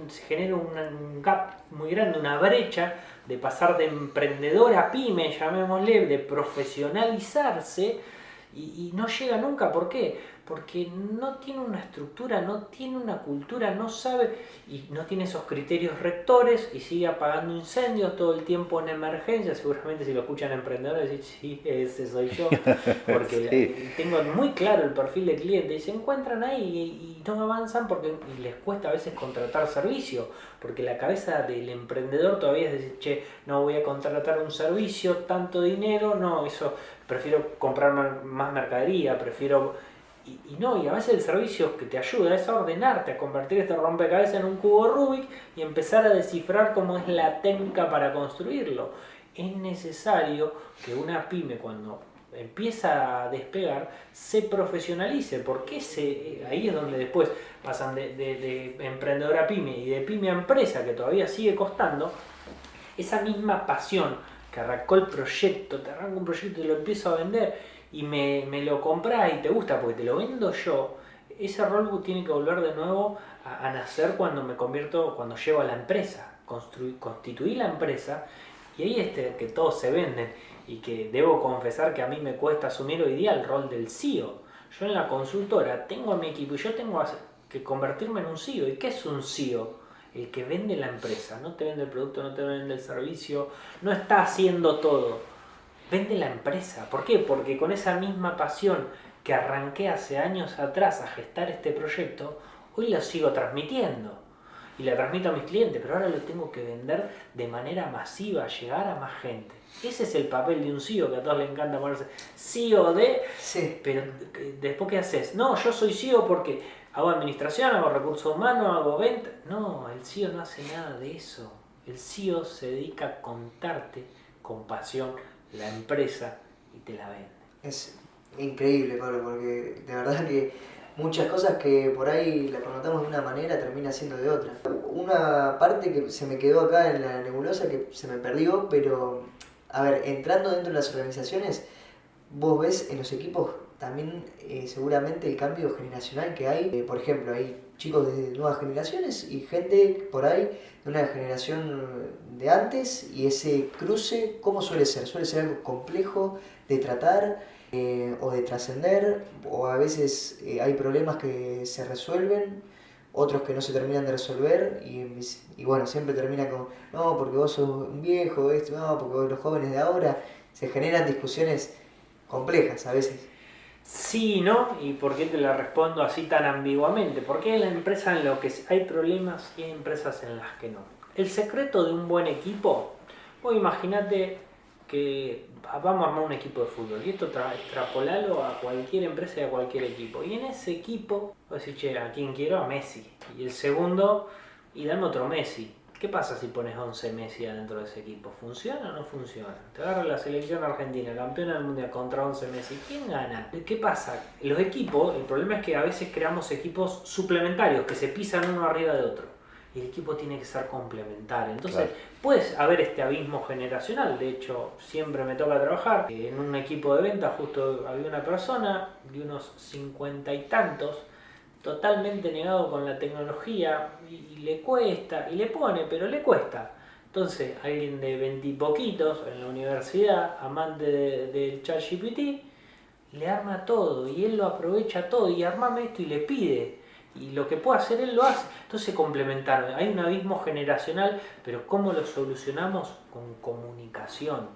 se genera un gap muy grande, una brecha de pasar de emprendedor a pyme, llamémosle, de profesionalizarse y no llega nunca. ¿Por qué? Porque no tiene una estructura, no tiene una cultura, no sabe y no tiene esos criterios rectores y sigue apagando incendios todo el tiempo en emergencia. Seguramente si lo escuchan emprendedores dicen, sí, ese soy yo, porque sí, tengo muy claro el perfil de cliente y se encuentran ahí y no avanzan porque y les cuesta a veces contratar servicio, porque la cabeza del emprendedor todavía es decir, che, no voy a contratar un servicio, tanto dinero, no, eso prefiero comprar más mercadería, prefiero... Y a veces el servicio que te ayuda es a ordenarte, a convertir este rompecabezas en un cubo Rubik y empezar a descifrar cómo es la técnica para construirlo. Es necesario que una pyme cuando empieza a despegar se profesionalice, porque ahí es donde después pasan de emprendedor a pyme y de pyme a empresa, que todavía sigue costando, esa misma pasión que arrancó el proyecto, te arranco un proyecto y lo empiezo a vender y me lo compras y te gusta porque te lo vendo yo, ese rol tiene que volver de nuevo a nacer cuando cuando llego a la empresa, constituí la empresa y ahí que todos se venden y que debo confesar que a mí me cuesta asumir hoy día el rol del CEO. Yo en la consultora tengo a mi equipo y yo tengo que convertirme en un CEO. ¿Y qué es un CEO? El que vende la empresa, no te vende el producto, no te vende el servicio, no está haciendo todo. Vende la empresa. ¿Por qué? Porque con esa misma pasión que arranqué hace años atrás a gestar este proyecto, hoy lo sigo transmitiendo. Y la transmito a mis clientes, pero ahora lo tengo que vender de manera masiva, llegar a más gente. Ese es el papel de un CEO, que a todos les encanta ponerse CEO de... Sí. Pero después, ¿qué haces? No, yo soy CEO porque hago administración, hago recursos humanos, hago venta. No, el CEO no hace nada de eso. El CEO se dedica a contarte con pasión la empresa y te la vende. Es increíble, Pablo, porque de verdad que muchas cosas que por ahí la connotamos de una manera termina siendo de otra. Una parte que se me quedó acá en la nebulosa que se me perdió, pero a ver, entrando dentro de las organizaciones, vos ves en los equipos también seguramente el cambio generacional que hay. Por ejemplo, hay chicos de nuevas generaciones y gente por ahí de una generación de antes, y ese cruce, ¿cómo suele ser? Suele ser algo complejo de tratar o de trascender, o a veces hay problemas que se resuelven, otros que no se terminan de resolver, y bueno, siempre termina con, no, porque vos sos un viejo, esto, no, porque los jóvenes de ahora, se generan discusiones complejas a veces. Sí, ¿no? ¿Y por qué te la respondo así tan ambiguamente? Porque hay la empresa en lo que hay problemas y hay empresas en las que no. El secreto de un buen equipo, vos imagínate que vamos a armar un equipo de fútbol y esto extrapolalo a cualquier empresa y a cualquier equipo. Y en ese equipo, vos decís, che, ¿a quién quiero? A Messi. Y el segundo, y dame otro Messi. ¿Qué pasa si pones 11 Messi adentro de ese equipo? ¿Funciona o no funciona? Te agarra la selección argentina, campeona del mundial, contra 11 Messi. ¿Quién gana? ¿Qué pasa? Los equipos, el problema es que a veces creamos equipos suplementarios que se pisan uno arriba de otro. Y el equipo tiene que ser complementario. Entonces, claro, puede haber este abismo generacional. De hecho, siempre me toca trabajar en un equipo de venta. Justo había una persona de unos 50 y tantos, totalmente negado con la tecnología, y le cuesta, y le pone, pero le cuesta. Entonces, alguien de 20 y poquitos en la universidad, amante del ChatGPT, le arma todo, y él lo aprovecha todo, y armame esto, y le pide, y lo que puede hacer él lo hace. Entonces, complementaron. Hay un abismo generacional, pero ¿cómo lo solucionamos? Con comunicación.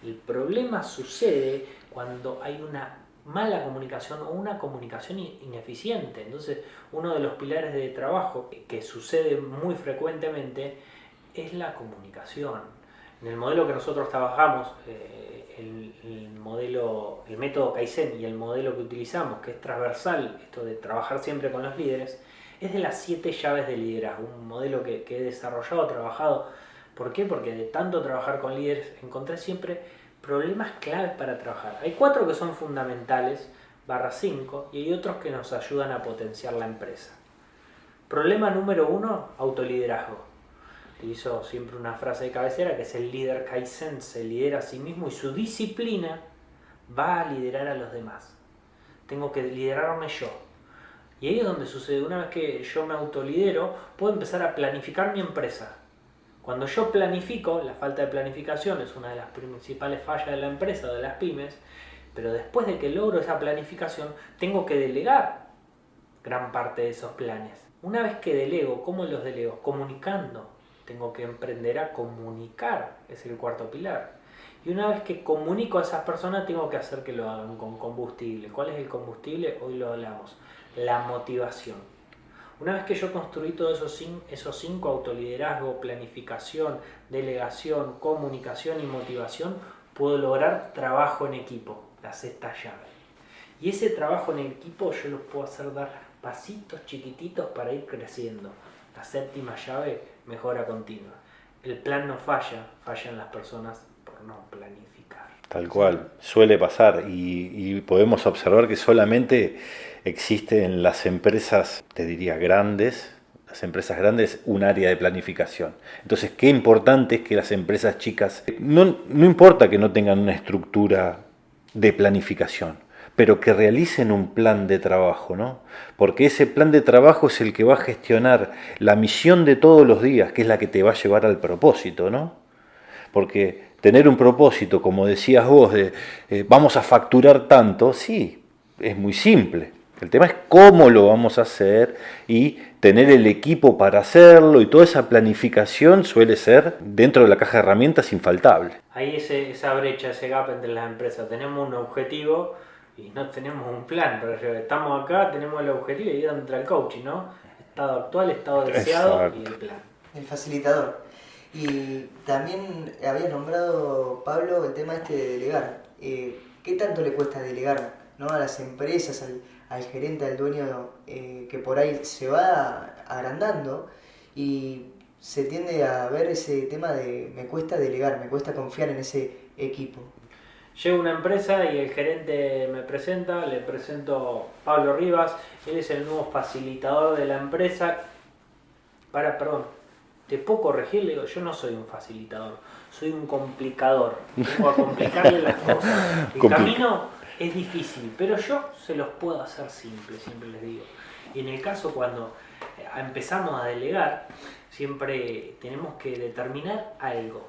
El problema sucede cuando hay una mala comunicación o una comunicación ineficiente. Entonces, uno de los pilares de trabajo que sucede muy frecuentemente es la comunicación. En el modelo que nosotros trabajamos, el método Kaizen y el modelo que utilizamos, que es transversal, esto de trabajar siempre con los líderes, es de las 7 llaves de liderazgo, un modelo que he desarrollado, trabajado. ¿Por qué? Porque de tanto trabajar con líderes encontré siempre problemas claves para trabajar. Hay 4 que son fundamentales, /5, y hay otros que nos ayudan a potenciar la empresa. Problema número 1, autoliderazgo. Utilizo siempre una frase de cabecera que es: el líder Kaizen se lidera a sí mismo y su disciplina va a liderar a los demás. Tengo que liderarme yo. Y ahí es donde sucede. Una vez que yo me autolidero, puedo empezar a planificar mi empresa. Cuando yo planifico, la falta de planificación es una de las principales fallas de la empresa o de las pymes, pero después de que logro esa planificación, tengo que delegar gran parte de esos planes. Una vez que delego, ¿cómo los delego? Comunicando. Tengo que emprender a comunicar, es el 4º pilar. Y una vez que comunico a esas personas, tengo que hacer que lo hagan con combustible. ¿Cuál es el combustible? Hoy lo hablamos. La motivación. Una vez que yo construí todos esos 5, autoliderazgo, planificación, delegación, comunicación y motivación, puedo lograr trabajo en equipo, la 6ª llave. Y ese trabajo en equipo yo los puedo hacer dar pasitos chiquititos para ir creciendo. La 7ª llave, mejora continua. El plan no falla, fallan las personas por no planificar. Tal cual, suele pasar, y podemos observar que solamente existe en las empresas, te diría grandes, las empresas grandes, un área de planificación. Entonces, qué importante es que las empresas chicas, no importa que no tengan una estructura de planificación, pero que realicen un plan de trabajo, ¿no? Porque ese plan de trabajo es el que va a gestionar la misión de todos los días, que es la que te va a llevar al propósito, ¿no? Porque tener un propósito, como decías vos, de vamos a facturar tanto, sí, es muy simple. El tema es cómo lo vamos a hacer y tener el equipo para hacerlo, y toda esa planificación suele ser, dentro de la caja de herramientas, infaltable. Hay esa brecha, ese gap entre las empresas. Tenemos un objetivo y no tenemos un plan. Pero estamos acá, tenemos el objetivo, y ahí entra el coaching, ¿no? Estado actual, estado deseado. Exacto. Y el plan. El facilitador. Y también habías nombrado, Pablo, el tema de delegar. ¿Qué tanto le cuesta delegar, ¿no? A las empresas, al gerente, al dueño, que por ahí se va agrandando y se tiende a ver ese tema de me cuesta delegar, me cuesta confiar en ese equipo? Llego a una empresa y el gerente me presenta, le presento a Pablo Rivas, él es el nuevo facilitador de la empresa. Perdón, ¿te puedo corregir? Le digo, yo no soy un facilitador, soy un complicador. Vengo a complicarle las cosas. El camino es difícil, pero yo se los puedo hacer simples, siempre les digo. Y en el caso cuando empezamos a delegar, siempre tenemos que determinar algo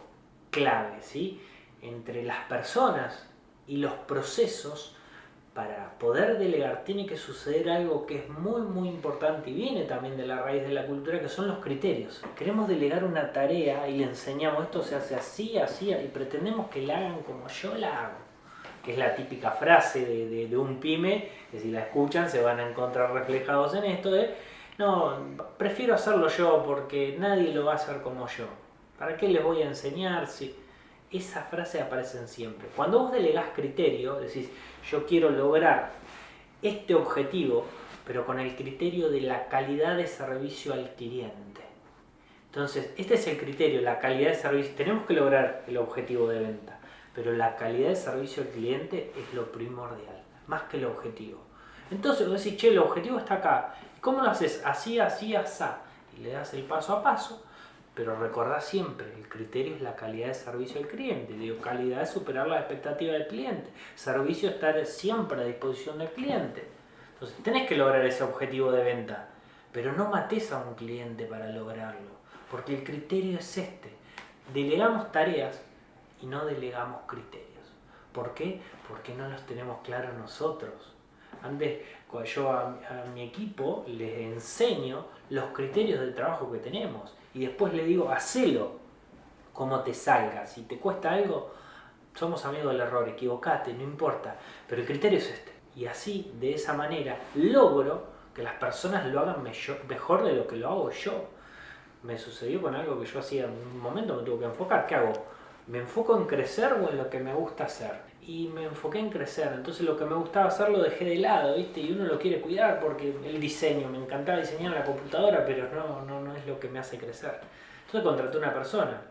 clave, ¿sí? Entre las personas y los procesos. Para poder delegar tiene que suceder algo que es muy muy importante y viene también de la raíz de la cultura, que son los criterios. Queremos delegar una tarea y le enseñamos esto se hace así, así, y pretendemos que la hagan como yo la hago, que es la típica frase de un pyme, que si la escuchan se van a encontrar reflejados en esto de no, prefiero hacerlo yo porque nadie lo va a hacer como yo. ¿Para qué les voy a enseñar si...? Esa frase aparece siempre. Cuando vos delegás criterio, decís, yo quiero lograr este objetivo, pero con el criterio de la calidad de servicio al cliente. Entonces, este es el criterio, la calidad de servicio. Tenemos que lograr el objetivo de venta, pero la calidad de servicio al cliente es lo primordial, más que el objetivo. Entonces vos decís, che, el objetivo está acá. ¿Cómo lo haces? Así, así, asá. Y le das el paso a paso. Pero recordá siempre, el criterio es la calidad de servicio al cliente. Digo, calidad es superar la expectativa del cliente. Servicio es estar siempre a disposición del cliente. Entonces tenés que lograr ese objetivo de venta. Pero no mates a un cliente para lograrlo. Porque el criterio es este. Delegamos tareas y no delegamos criterios. ¿Por qué? Porque no los tenemos claros nosotros. Antes, cuando yo a mi equipo les enseño los criterios de trabajo que tenemos. Y después le digo, hacelo como te salga. Si te cuesta algo, somos amigos del error, equivocate, no importa. Pero el criterio es este. Y así, de esa manera, logro que las personas lo hagan mejor de lo que lo hago yo. Me sucedió con algo que yo hacía en un momento, me tuve que enfocar. ¿Qué hago? ¿Me enfoco en crecer o en lo que me gusta hacer? Y me enfoqué en crecer, entonces lo que me gustaba hacer lo dejé de lado, ¿viste? Y uno lo quiere cuidar porque el diseño, me encantaba diseñar en la computadora, pero no es lo que me hace crecer. Entonces contraté a una persona,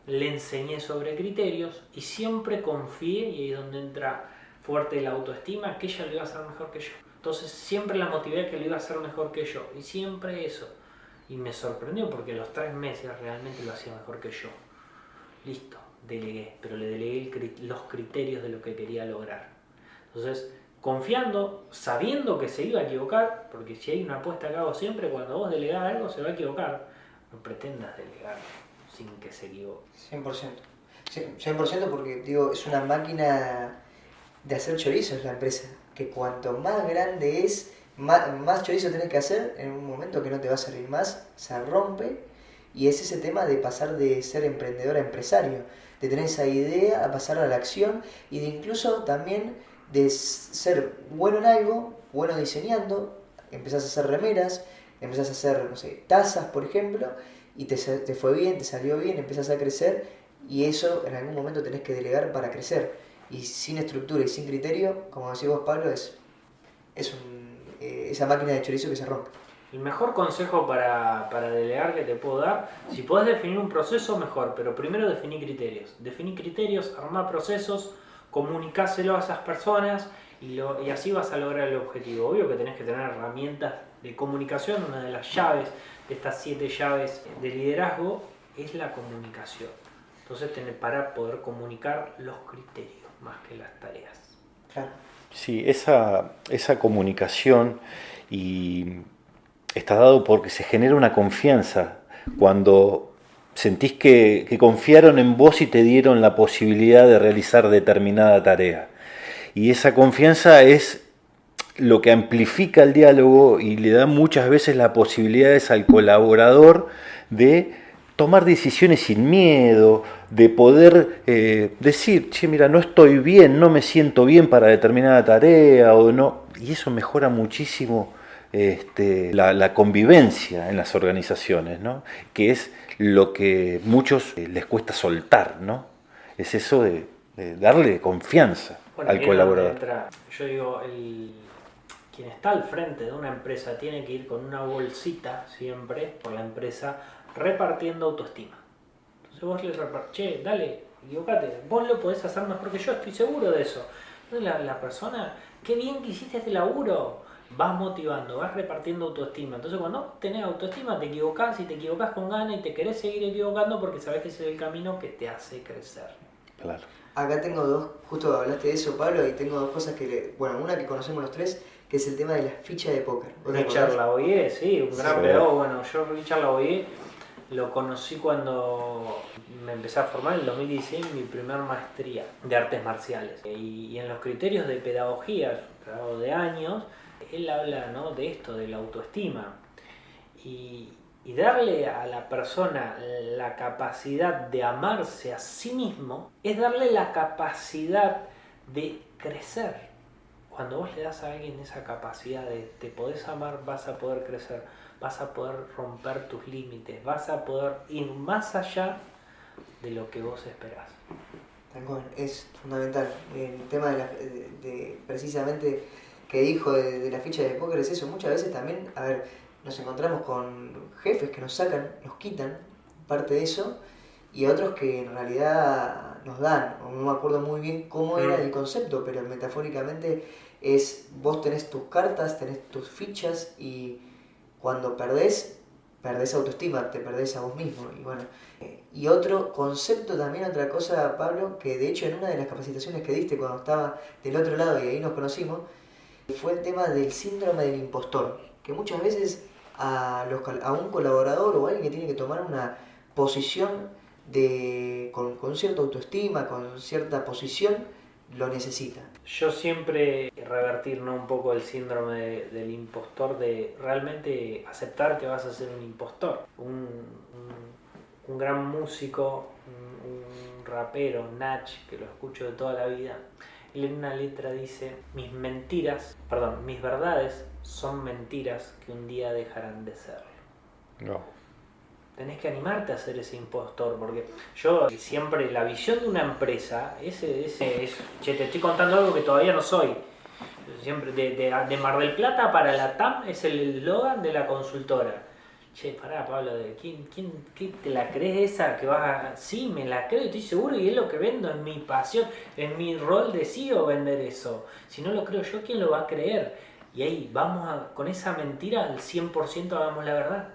le enseñé sobre criterios y siempre confié, y ahí es donde entra fuerte la autoestima, que ella lo iba a hacer mejor que yo. Entonces siempre la motivé a que lo iba a hacer mejor que yo, y siempre eso. Y me sorprendió porque a los 3 meses realmente lo hacía mejor que yo. Listo. Delegué, pero le delegué los criterios de lo que quería lograr. Entonces, confiando, sabiendo que se iba a equivocar, porque si hay una apuesta que hago siempre, cuando vos delegás algo se va a equivocar. No pretendas delegar sin que se equivoque. 100%. 100% porque, digo, es una máquina de hacer chorizos la empresa. Que cuanto más grande es, más chorizo tenés que hacer, en un momento que no te va a servir más, se rompe. Y es ese tema de pasar de ser emprendedor a empresario, de tener esa idea a pasar a la acción y de incluso también de ser bueno en algo, bueno diseñando, empezás a hacer remeras, empezás a hacer, no sé, tazas, por ejemplo, y te fue bien, te salió bien, empezás a crecer y eso en algún momento tenés que delegar para crecer. Y sin estructura y sin criterio, como decís vos, Pablo, es esa máquina de chorizo que se rompe. El mejor consejo para delegar que te puedo dar, si podés definir un proceso, mejor, pero primero definí criterios. Definí criterios, armá procesos, comunicáselo a esas personas y así vas a lograr el objetivo. Obvio que tenés que tener herramientas de comunicación, una de las llaves, de estas 7 llaves de liderazgo, es la comunicación. Entonces para poder comunicar los criterios más que las tareas. Claro. Sí, esa comunicación y está dado porque se genera una confianza cuando sentís que confiaron en vos y te dieron la posibilidad de realizar determinada tarea. Y esa confianza es lo que amplifica el diálogo y le da muchas veces las posibilidades al colaborador de tomar decisiones sin miedo, de poder decir, che, mira, no estoy bien, no me siento bien para determinada tarea, o no, y eso mejora muchísimo la convivencia en las organizaciones, ¿no? Que es lo que muchos les cuesta soltar, ¿no? Es eso de darle confianza al colaborador. Yo digo, quien está al frente de una empresa tiene que ir con una bolsita siempre por la empresa repartiendo autoestima. Entonces vos le repartís, che, dale, equivocate, vos lo podés hacer mejor que yo, estoy seguro de eso. Entonces la persona, qué bien que hiciste este laburo, vas motivando, vas repartiendo autoestima. Entonces cuando tenés autoestima te equivocás y te equivocás con ganas y te querés seguir equivocando porque sabés que ese es el camino que te hace crecer. Claro. Acá tengo dos, justo hablaste de eso, Pablo, y tengo dos cosas bueno, una que conocemos los tres, que es el tema de las fichas de póker. Richard Lavoie, sí, un gran Sí. pedagogo. Bueno, yo Richard Lavoie lo conocí cuando me empecé a formar en el 2016 mi primer maestría de artes marciales. Y en los criterios de pedagogía, pedagogo de años, él habla, ¿no?, de esto, de la autoestima. Y darle a la persona la capacidad de amarse a sí mismo es darle la capacidad de crecer. Cuando vos le das a alguien esa capacidad de te podés amar, vas a poder crecer, vas a poder romper tus límites, vas a poder ir más allá de lo que vos esperás. Tal cual, es fundamental. El tema de precisamente que dijo de la ficha de póker es eso. Muchas veces también, a ver, nos encontramos con jefes que nos sacan, nos quitan parte de eso, y otros que en realidad nos dan. No me acuerdo muy bien cómo era el concepto, pero metafóricamente es, vos tenés tus cartas, tenés tus fichas, y cuando perdés autoestima, te perdés a vos mismo. Y bueno, y otro concepto también, otra cosa, Pablo, que de hecho en una de las capacitaciones que diste cuando estaba del otro lado y ahí nos conocimos, fue el tema del síndrome del impostor, que muchas veces a un colaborador o a alguien que tiene que tomar una posición con cierta autoestima, con cierta posición, lo necesita. Yo siempre revertir, ¿no?, un poco el síndrome del impostor, de realmente aceptar que vas a ser un impostor. Un gran músico, un rapero, Nach, que lo escucho de toda la vida, él en una letra dice: mis verdades son mentiras que un día dejarán de ser. No. Tenés que animarte a ser ese impostor, porque yo siempre, la visión de una empresa, che, te estoy contando algo que todavía no soy. Siempre de Mar del Plata para la TAM es el eslogan de la consultora. Che, pará, Pablo, ¿qué te la crees esa que vas a...? Sí, me la creo, estoy seguro, y es lo que vendo, es mi pasión, es mi rol de CEO vender eso. Si no lo creo yo, ¿quién lo va a creer? Y ahí, con esa mentira al 100% hagamos la verdad.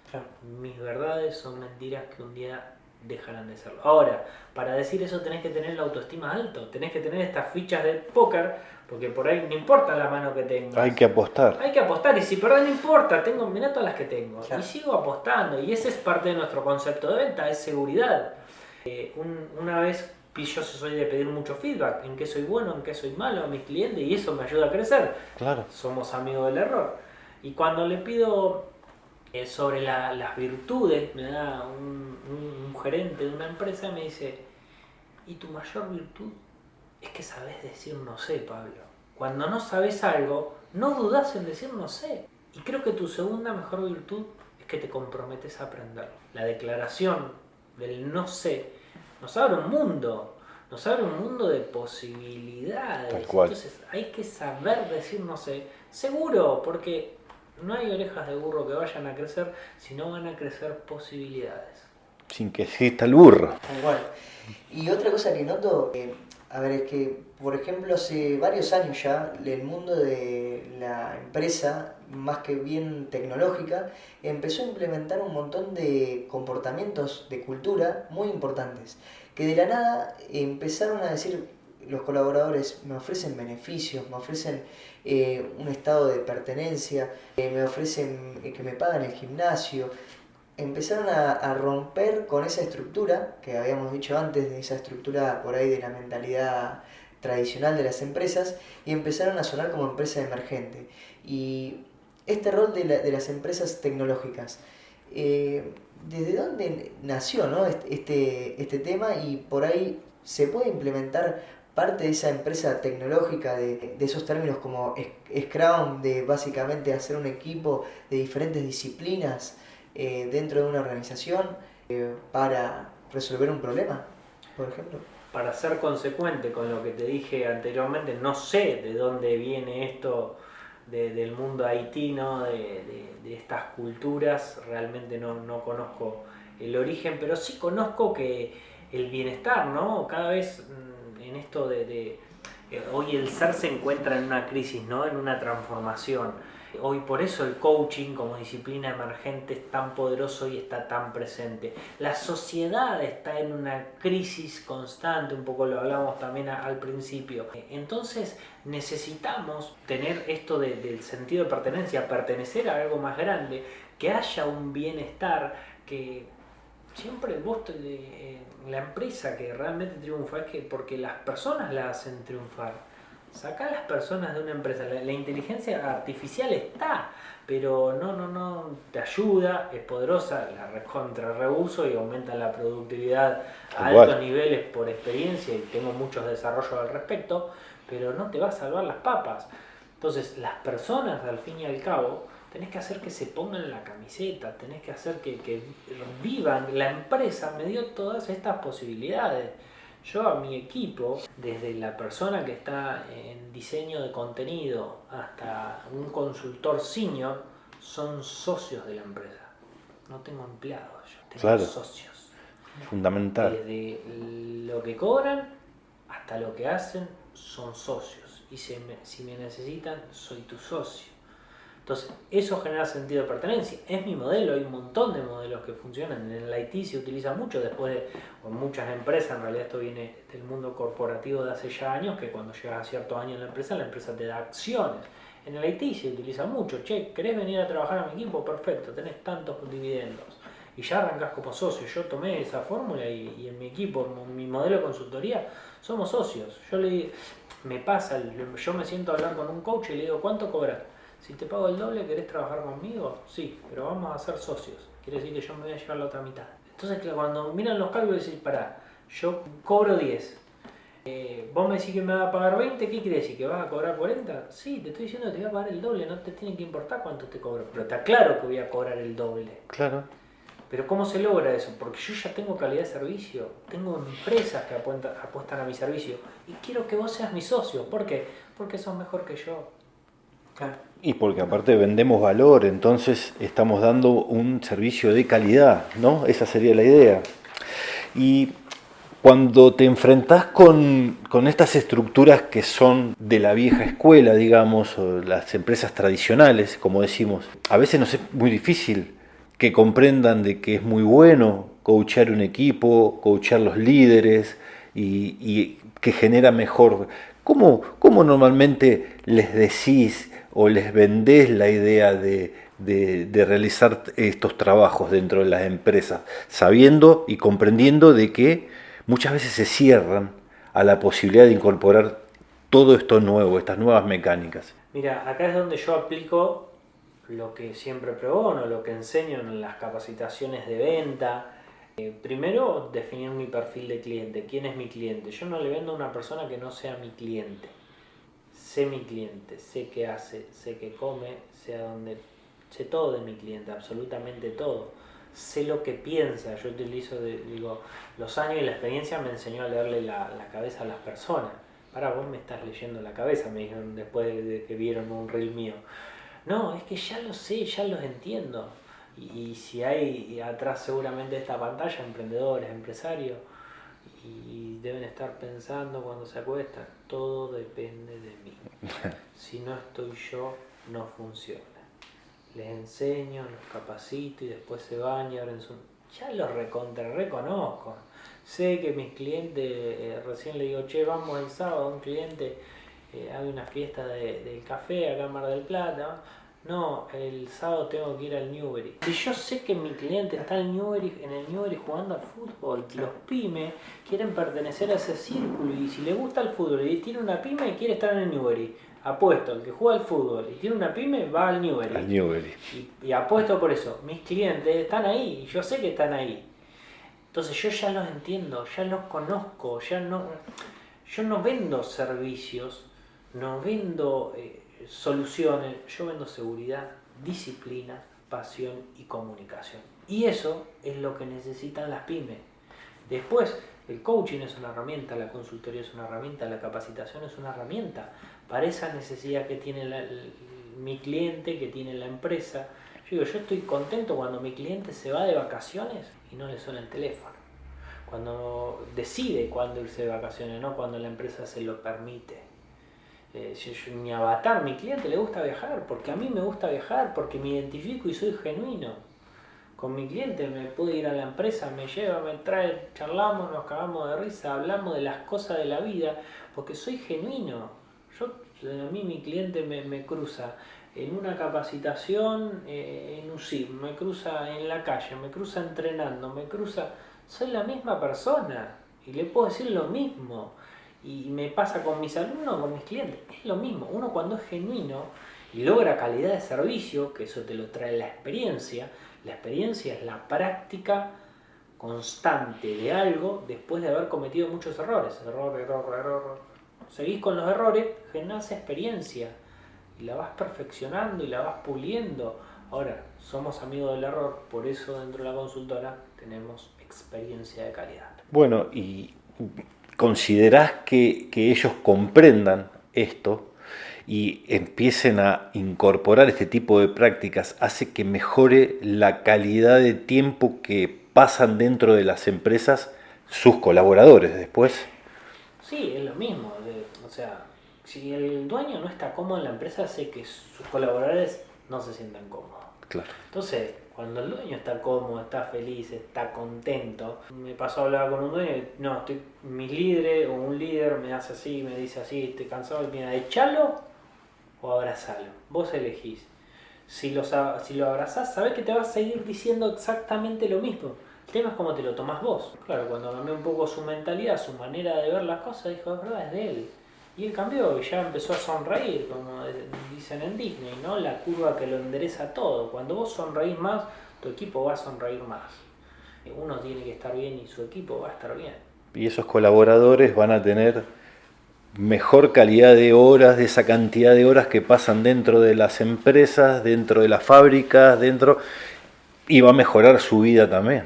Claro. Mis verdades son mentiras que un día dejarán de serlo. Ahora, para decir eso tenés que tener la autoestima alto, tenés que tener estas fichas de póker, porque por ahí no importa la mano que tengas. Hay que apostar. Hay que apostar, y si perdés no importa, mirá todas las que tengo. Claro. Y sigo apostando, y ese es parte de nuestro concepto de venta, es seguridad. Una vez yo soy de pedir mucho feedback, en qué soy bueno, en qué soy malo a mis clientes, y eso me ayuda a crecer. Claro. Somos amigos del error. Y cuando le pido sobre las virtudes, me da un gerente de una empresa, me dice: ¿y tu mayor virtud? Es que sabés decir no sé, Pablo. Cuando no sabes algo, no dudás en decir no sé. Y creo que tu segunda mejor virtud es que te comprometes a aprender. La declaración del no sé nos abre un mundo de posibilidades. Tal cual. Entonces hay que saber decir no sé, seguro, porque no hay orejas de burro que vayan a crecer, sino van a crecer posibilidades. Sin que exista el burro. Tal cual. Y otra cosa que noto, a ver, es que, por ejemplo, hace varios años ya, el mundo de la empresa, más que bien tecnológica, empezó a implementar un montón de comportamientos de cultura muy importantes, que de la nada empezaron a decir los colaboradores: me ofrecen beneficios, me ofrecen un estado de pertenencia, me ofrecen que me pagan el gimnasio. Empezaron a romper con esa estructura que habíamos dicho antes, de esa estructura por ahí de la mentalidad tradicional de las empresas, y empezaron a sonar como empresa emergente. Y este rol de las empresas tecnológicas, ¿desde dónde nació, no, este tema? Y por ahí se puede implementar parte de esa empresa tecnológica, de esos términos como Scrum, de básicamente hacer un equipo de diferentes disciplinas dentro de una organización para resolver un problema, por ejemplo. Para ser consecuente con lo que te dije anteriormente, no sé de dónde viene esto del mundo haitino, de estas culturas, realmente no conozco el origen, pero sí conozco que el bienestar, ¿no? Cada vez en esto hoy el ser se encuentra en una crisis, ¿no? En una transformación. Hoy por eso el coaching como disciplina emergente es tan poderoso y está tan presente. La sociedad está en una crisis constante, un poco lo hablábamos también al principio. Entonces necesitamos tener esto del sentido de pertenencia, pertenecer a algo más grande, que haya un bienestar, que siempre la empresa que realmente triunfa es que porque las personas la hacen triunfar. Sacar a las personas de una empresa, la inteligencia artificial está, pero no te ayuda, es poderosa, la recontra reuso y aumenta la productividad a altos niveles por experiencia y tengo muchos desarrollos al respecto, pero no te va a salvar las papas. Entonces las personas al fin y al cabo tenés que hacer que se pongan la camiseta, tenés que hacer que vivan. La empresa me dio todas estas posibilidades. Yo a mi equipo, desde la persona que está en diseño de contenido hasta un consultor senior, son socios de la empresa. No tengo empleados, yo tengo socios. Fundamental. Desde lo que cobran hasta lo que hacen, son socios. Y si me necesitan, soy tu socio. Entonces, eso genera sentido de pertenencia. Es mi modelo, hay un montón de modelos que funcionan. En el IT se utiliza mucho, o en muchas empresas, en realidad esto viene del mundo corporativo de hace ya años, que cuando llegas a cierto año en la empresa te da acciones. En el IT se utiliza mucho. Che, ¿querés venir a trabajar a mi equipo? Perfecto, tenés tantos dividendos. Y ya arrancás como socio. Yo tomé esa fórmula y en mi equipo, en mi modelo de consultoría, somos socios. Yo me siento a hablar con un coach y le digo, ¿cuánto cobras? Si te pago el doble, ¿querés trabajar conmigo? Sí, pero vamos a ser socios. Quiere decir que yo me voy a llevar la otra mitad. Entonces, cuando miran los cálculos, decís, pará, yo cobro 10. Vos me decís que me vas a pagar 20, ¿qué quiere decir? ¿Que vas a cobrar 40? Sí, te estoy diciendo que te voy a pagar el doble, no te tiene que importar cuánto te cobro. Pero está claro que voy a cobrar el doble. Claro. Pero ¿cómo se logra eso? Porque yo ya tengo calidad de servicio, tengo empresas que apuestan a mi servicio y quiero que vos seas mi socio. ¿Por qué? Porque sos mejor que yo. Claro. Y porque aparte vendemos valor, entonces estamos dando un servicio de calidad, ¿no? Esa sería la idea. Y cuando te enfrentás con estas estructuras que son de la vieja escuela, digamos, o las empresas tradicionales, como decimos, a veces nos es muy difícil que comprendan de que es muy bueno coachar un equipo, coachar los líderes y que genera mejor. ¿Cómo normalmente les decís o les vendés la idea de realizar estos trabajos dentro de las empresas, sabiendo y comprendiendo de que muchas veces se cierran a la posibilidad de incorporar todo esto nuevo, estas nuevas mecánicas? Mira, acá es donde yo aplico lo que siempre pregono, lo que enseño en las capacitaciones de venta. Primero, definir mi perfil de cliente. ¿Quién es mi cliente? Yo no le vendo a una persona que no sea mi cliente. Sé mi cliente, sé qué hace, sé qué come, sé todo de mi cliente, absolutamente todo. Sé lo que piensa. Yo utilizo, los años y la experiencia me enseñó a leerle la cabeza a las personas. Vos me estás leyendo la cabeza, me dijeron después de que vieron un reel mío. No, es que ya lo sé, ya los entiendo. Y si hay atrás seguramente de esta pantalla emprendedores, empresarios, y deben estar pensando cuando se acuestan, todo depende de mí. Si no estoy yo, no funciona. Les enseño, los capacito y después se van y abren su... Ya los reconozco. Sé que mis clientes, recién le digo, che, vamos el sábado, un cliente hay una fiesta del café acá en Mar del Plata. No, el sábado tengo que ir al Newbery. Si yo sé que mi cliente está en el Newbery jugando al fútbol, los pymes quieren pertenecer a ese círculo y si le gusta el fútbol y tiene una pyme y quiere estar en el Newbery, apuesto, el que juega al fútbol y tiene una pyme va al Newbery. Y apuesto por eso, mis clientes están ahí y yo sé que están ahí. Entonces yo ya los entiendo, ya los conozco, yo no vendo servicios, no vendo... soluciones, yo vendo seguridad, disciplina, pasión y comunicación. Y eso es lo que necesitan las pymes. Después, el coaching es una herramienta, la consultoría es una herramienta, la capacitación es una herramienta para esa necesidad que tiene mi cliente, que tiene la empresa. Yo estoy contento cuando mi cliente se va de vacaciones y no le suena el teléfono. cuando decide cuándo irse de vacaciones, no cuando la empresa se lo permite. Mi avatar, mi cliente le gusta viajar, porque a mí me gusta viajar, porque me identifico y soy genuino. Con mi cliente me puedo ir a la empresa, me lleva, me trae, charlamos, nos cagamos de risa, hablamos de las cosas de la vida, porque soy genuino. A mí mi cliente me cruza en una capacitación, en UCIP, me cruza en la calle, me cruza entrenando, me cruza... Soy la misma persona y le puedo decir lo mismo. Y me pasa con mis alumnos, con mis clientes, es lo mismo. Uno cuando es genuino y logra calidad de servicio, que eso te lo trae la experiencia es la práctica constante de algo después de haber cometido muchos errores. Error. Seguís con los errores, generás experiencia y la vas perfeccionando y la vas puliendo. Ahora, somos amigos del error, por eso dentro de la consultora tenemos experiencia de calidad. Bueno, y ¿considerás que ellos comprendan esto y empiecen a incorporar este tipo de prácticas hace que mejore la calidad de tiempo que pasan dentro de las empresas sus colaboradores después? Sí, es lo mismo. O sea, si el dueño no está cómodo en la empresa, hace que sus colaboradores no se sientan cómodos. Claro. Entonces, cuando el dueño está cómodo, está feliz, está contento, me pasó a hablar con un dueño y mi líder o un líder me hace así, me dice así, estoy cansado, mira, echalo o abrazalo. Vos elegís. Si lo abrazás, sabés que te va a seguir diciendo exactamente lo mismo. El tema es cómo te lo tomás vos. Claro, cuando cambió un poco su mentalidad, su manera de ver las cosas, dijo, es verdad, es de él. Y él cambió y ya empezó a sonreír, como dicen en Disney, ¿no? La curva que lo endereza todo. Cuando vos sonreís más, tu equipo va a sonreír más. Uno tiene que estar bien y su equipo va a estar bien. Y esos colaboradores van a tener mejor calidad de horas, de esa cantidad de horas que pasan dentro de las empresas, dentro de las fábricas, y va a mejorar su vida también.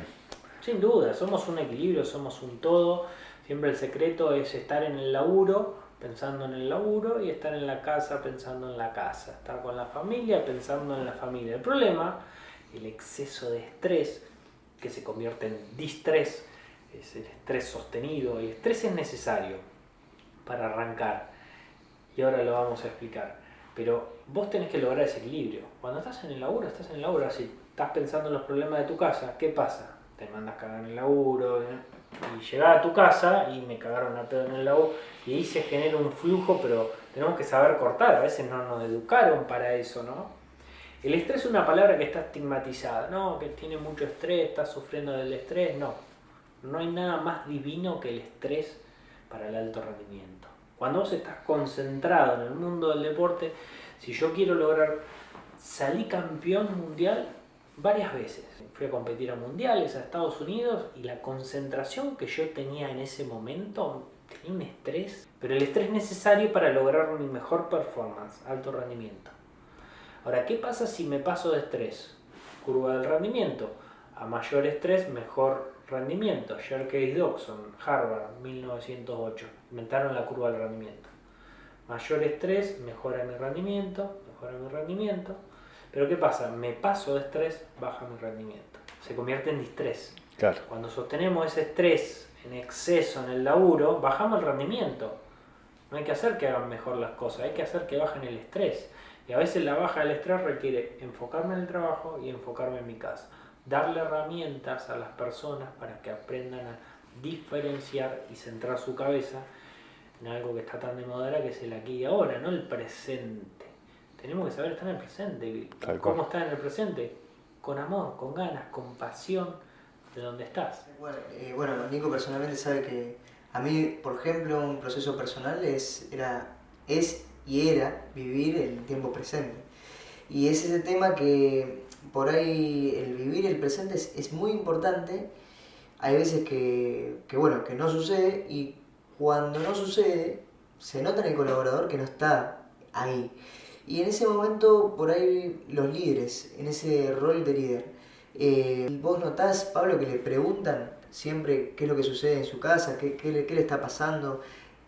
Sin duda, somos un equilibrio, somos un todo. Siempre el secreto es estar en el laburo, pensando en el laburo, y estar en la casa pensando en la casa, estar con la familia pensando en la familia. El problema, el exceso de estrés que se convierte en distrés, es el estrés sostenido. El estrés es necesario para arrancar y ahora lo vamos a explicar, pero vos tenés que lograr ese equilibrio. Cuando estás en el laburo, si estás pensando en los problemas de tu casa, ¿qué pasa? Te mandas cagar en el laburo, y llegás a tu casa y me cagaron a pedo en el laburo, y ahí se genera un flujo, pero tenemos que saber cortar. A veces no nos educaron para eso, ¿no? El estrés es una palabra que está estigmatizada, ¿no? Que tiene mucho estrés, está sufriendo del estrés. No hay nada más divino que el estrés para el alto rendimiento. Cuando vos estás concentrado en el mundo del deporte, si yo quiero lograr, salí campeón mundial varias veces. Fui a competir a mundiales, a Estados Unidos, y la concentración que yo tenía en ese momento, tenía un estrés, pero el estrés necesario para lograr mi mejor performance, alto rendimiento. Ahora, ¿qué pasa si me paso de estrés? Curva del rendimiento. A mayor estrés, mejor rendimiento. Sherkey Dodson, Harvard, 1908. Inventaron la curva del rendimiento. Mayor estrés, mejora mi rendimiento. Pero ¿qué pasa? Me paso de estrés, baja mi rendimiento. Se convierte en distrés. Claro. Cuando sostenemos ese estrés en exceso en el laburo, bajamos el rendimiento. No hay que hacer que hagan mejor las cosas, hay que hacer que bajen el estrés. Y a veces la baja del estrés requiere enfocarme en el trabajo y enfocarme en mi casa. Darle herramientas a las personas para que aprendan a diferenciar y centrar su cabeza en algo que está tan de moda ahora, que es el aquí y ahora, no el presente. Tenemos que saber estar en el presente. ¿Cómo estar en el presente? Con amor, con ganas, con pasión de donde estás. Bueno, Nico personalmente sabe que a mí, por ejemplo, un proceso personal es y era vivir el tiempo presente. Y es ese tema que por ahí el vivir el presente es muy importante. Hay veces que no sucede, y cuando no sucede se nota en el colaborador que no está ahí. Y en ese momento, por ahí, los líderes, en ese rol de líder, vos notás, Pablo, que le preguntan siempre qué es lo que sucede en su casa, qué le está pasando.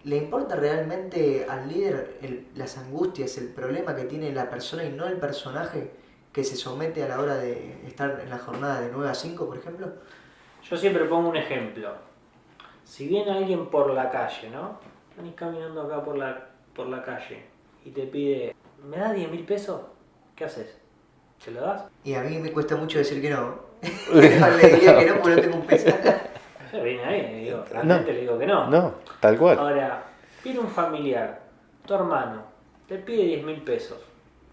¿Le importa realmente al líder las angustias, el problema que tiene la persona y no el personaje que se somete a la hora de estar en la jornada de 9 a 5, por ejemplo? Yo siempre pongo un ejemplo. Si viene alguien por la calle, ¿no? Venís caminando acá por la calle y te pide, ¿me das 10.000 pesos? ¿Qué haces? ¿Se lo das? Y a mí me cuesta mucho decir que no. Le diría que no porque no tengo un peso. Yo vine ahí y le digo, realmente le digo que no. No, tal cual. Ahora, viene un familiar, tu hermano, te pide 10.000 pesos.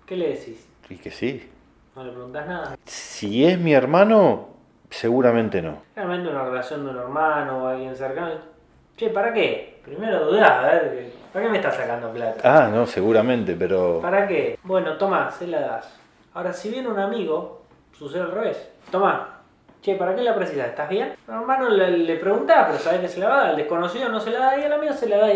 ¿Qué le decís? Y que sí. No le preguntás nada. Si es mi hermano, seguramente no. Realmente una relación de un hermano o alguien cercano. Che, ¿para qué? Primero dudás, a ver, ¿para qué me estás sacando plata? Ah, no, seguramente, pero... ¿Para qué? Bueno, tomá, se la das. Ahora, si viene un amigo, sucede al revés. Tomá, che, ¿para qué la precisas? ¿Estás bien? Al hermano le preguntás, pero sabés que se la va a dar. Al desconocido no se la da y al amigo se la da.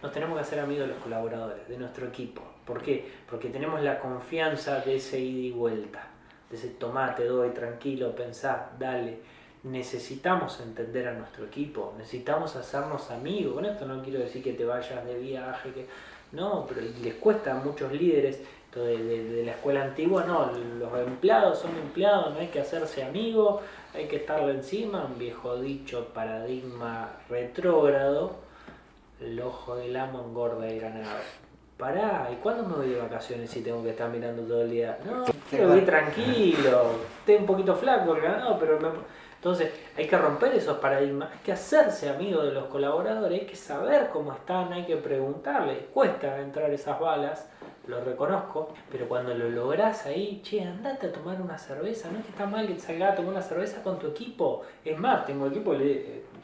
Nos tenemos que hacer amigos de los colaboradores, de nuestro equipo. ¿Por qué? Porque tenemos la confianza de ese ida y vuelta. De ese tomá, te doy, tranquilo, pensá, dale. Necesitamos entender a nuestro equipo, necesitamos hacernos amigos. Con esto no quiero decir que te vayas de viaje, no, pero les cuesta a muchos líderes de la escuela antigua, no, los empleados son empleados, no hay que hacerse amigos, hay que estarle encima, un viejo dicho, paradigma retrógrado, el ojo del amo engorda el ganado. Pará, ¿y cuándo me voy de vacaciones si tengo que estar mirando todo el día? No, quiero ir tranquilo, estoy un poquito flaco el ganado, pero Entonces hay que romper esos paradigmas, hay que hacerse amigo de los colaboradores, hay que saber cómo están, hay que preguntarles. Cuesta entrar esas balas, lo reconozco, pero cuando lo lográs ahí, che, andate a tomar una cerveza, no es que está mal que te salgas a tomar una cerveza con tu equipo. Es más, tengo equipo,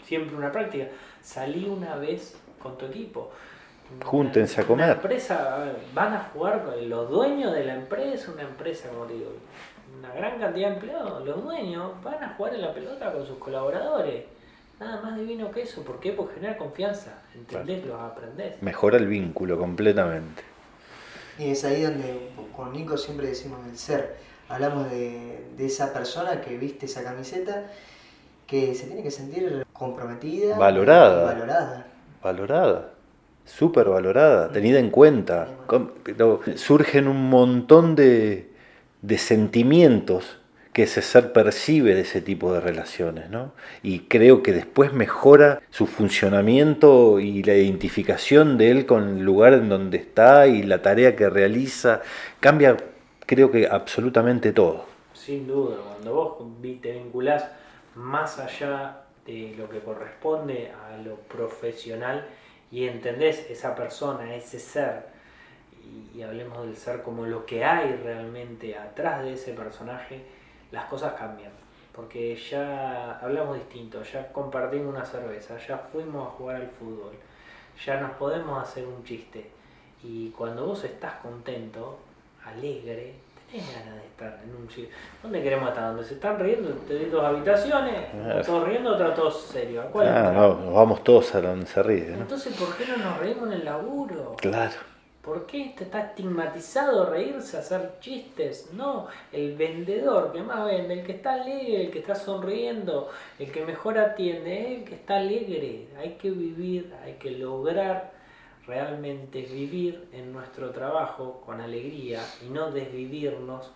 siempre una práctica, salí una vez con tu equipo. Júntense a comer. Una empresa, van a jugar con los dueños de la empresa, una empresa, como te digo, una gran cantidad de empleados, los dueños van a jugar en la pelota con sus colaboradores. Nada más divino que eso. ¿Por qué? Porque genera confianza. Entendés, los aprendés. Mejora el vínculo completamente. Y es ahí donde con Nico siempre decimos el ser. Hablamos de esa persona que viste esa camiseta, que se tiene que sentir comprometida. Valorada. Súper valorada, tenida en cuenta. Surgen un montón de sentimientos que ese ser percibe de ese tipo de relaciones, ¿no? Y creo que después mejora su funcionamiento y la identificación de él con el lugar en donde está y la tarea que realiza. Cambia, creo que absolutamente todo. Sin duda, cuando vos te vinculás más allá de lo que corresponde a lo profesional y entendés esa persona, ese ser, y hablemos del ser como lo que hay realmente atrás de ese personaje, las cosas cambian. Porque ya hablamos distinto, ya compartimos una cerveza, ya fuimos a jugar al fútbol, ya nos podemos hacer un chiste. Y cuando vos estás contento, alegre, tenés ganas de estar en un chiste. ¿Dónde queremos estar? ¿Dónde se están riendo? ¿Te dos habitaciones? ¿Todos riendo o todos serios? ¿A cuál no, nos vamos todos a donde se ríe, ¿no? Entonces, ¿por qué no nos reímos en el laburo? Claro. ¿Por qué está estigmatizado reírse, hacer chistes? No, el vendedor que más vende, el que está alegre, el que está sonriendo, el que mejor atiende, el que está alegre. Hay que vivir, hay que lograr realmente vivir en nuestro trabajo con alegría y no desvivirnos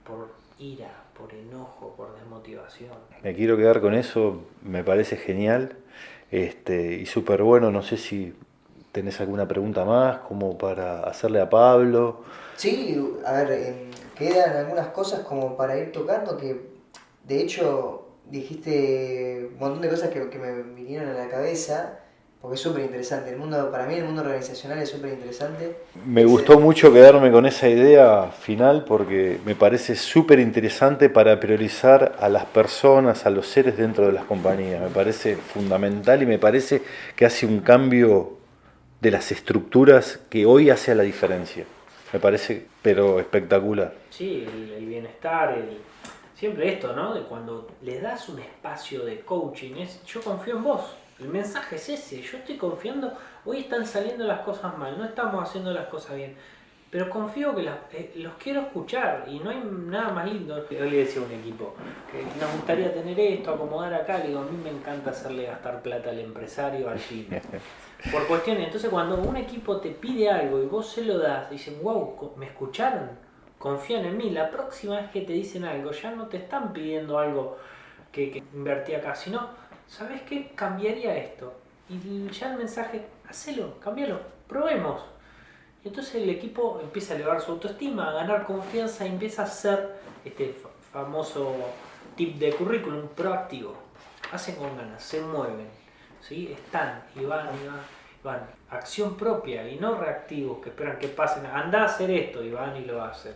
por ira, por enojo, por desmotivación. Me quiero quedar con eso, me parece genial y súper bueno. No sé si tenés alguna pregunta más como para hacerle a Pablo. Sí, a ver, quedan algunas cosas como para ir tocando que de hecho dijiste un montón de cosas que me vinieron a la cabeza. Porque es súper interesante, para mí el mundo organizacional es súper interesante. Me gustó mucho quedarme con esa idea final porque me parece súper interesante para priorizar a las personas, a los seres dentro de las compañías. Me parece fundamental y me parece que hace un cambio de las estructuras que hoy hace la diferencia. Me parece, pero espectacular. Sí, el bienestar, siempre esto, ¿no? De cuando le das un espacio de coaching, yo confío en vos. El mensaje es ese, yo estoy confiando, hoy están saliendo las cosas mal, no estamos haciendo las cosas bien, pero confío que los quiero escuchar y no hay nada más lindo. Hoy le decía a un equipo que nos gustaría tener esto, acomodar acá, le digo, a mí me encanta hacerle gastar plata al empresario, al pyme, por cuestiones. Entonces cuando un equipo te pide algo y vos se lo das, dicen, wow, ¿me escucharon? Confían en mí, la próxima vez que te dicen algo, ya no te están pidiendo algo que invertí acá, sino... ¿Sabes qué? Cambiaría esto. Y ya el mensaje, hacelo, cambialo, probemos. Y entonces el equipo empieza a elevar su autoestima, a ganar confianza y empieza a ser este famoso tip de currículum proactivo. Hacen con ganas, se mueven, ¿sí? Están y van. Acción propia y no reactivos que esperan que pasen. Andá a hacer esto y van y lo hacen.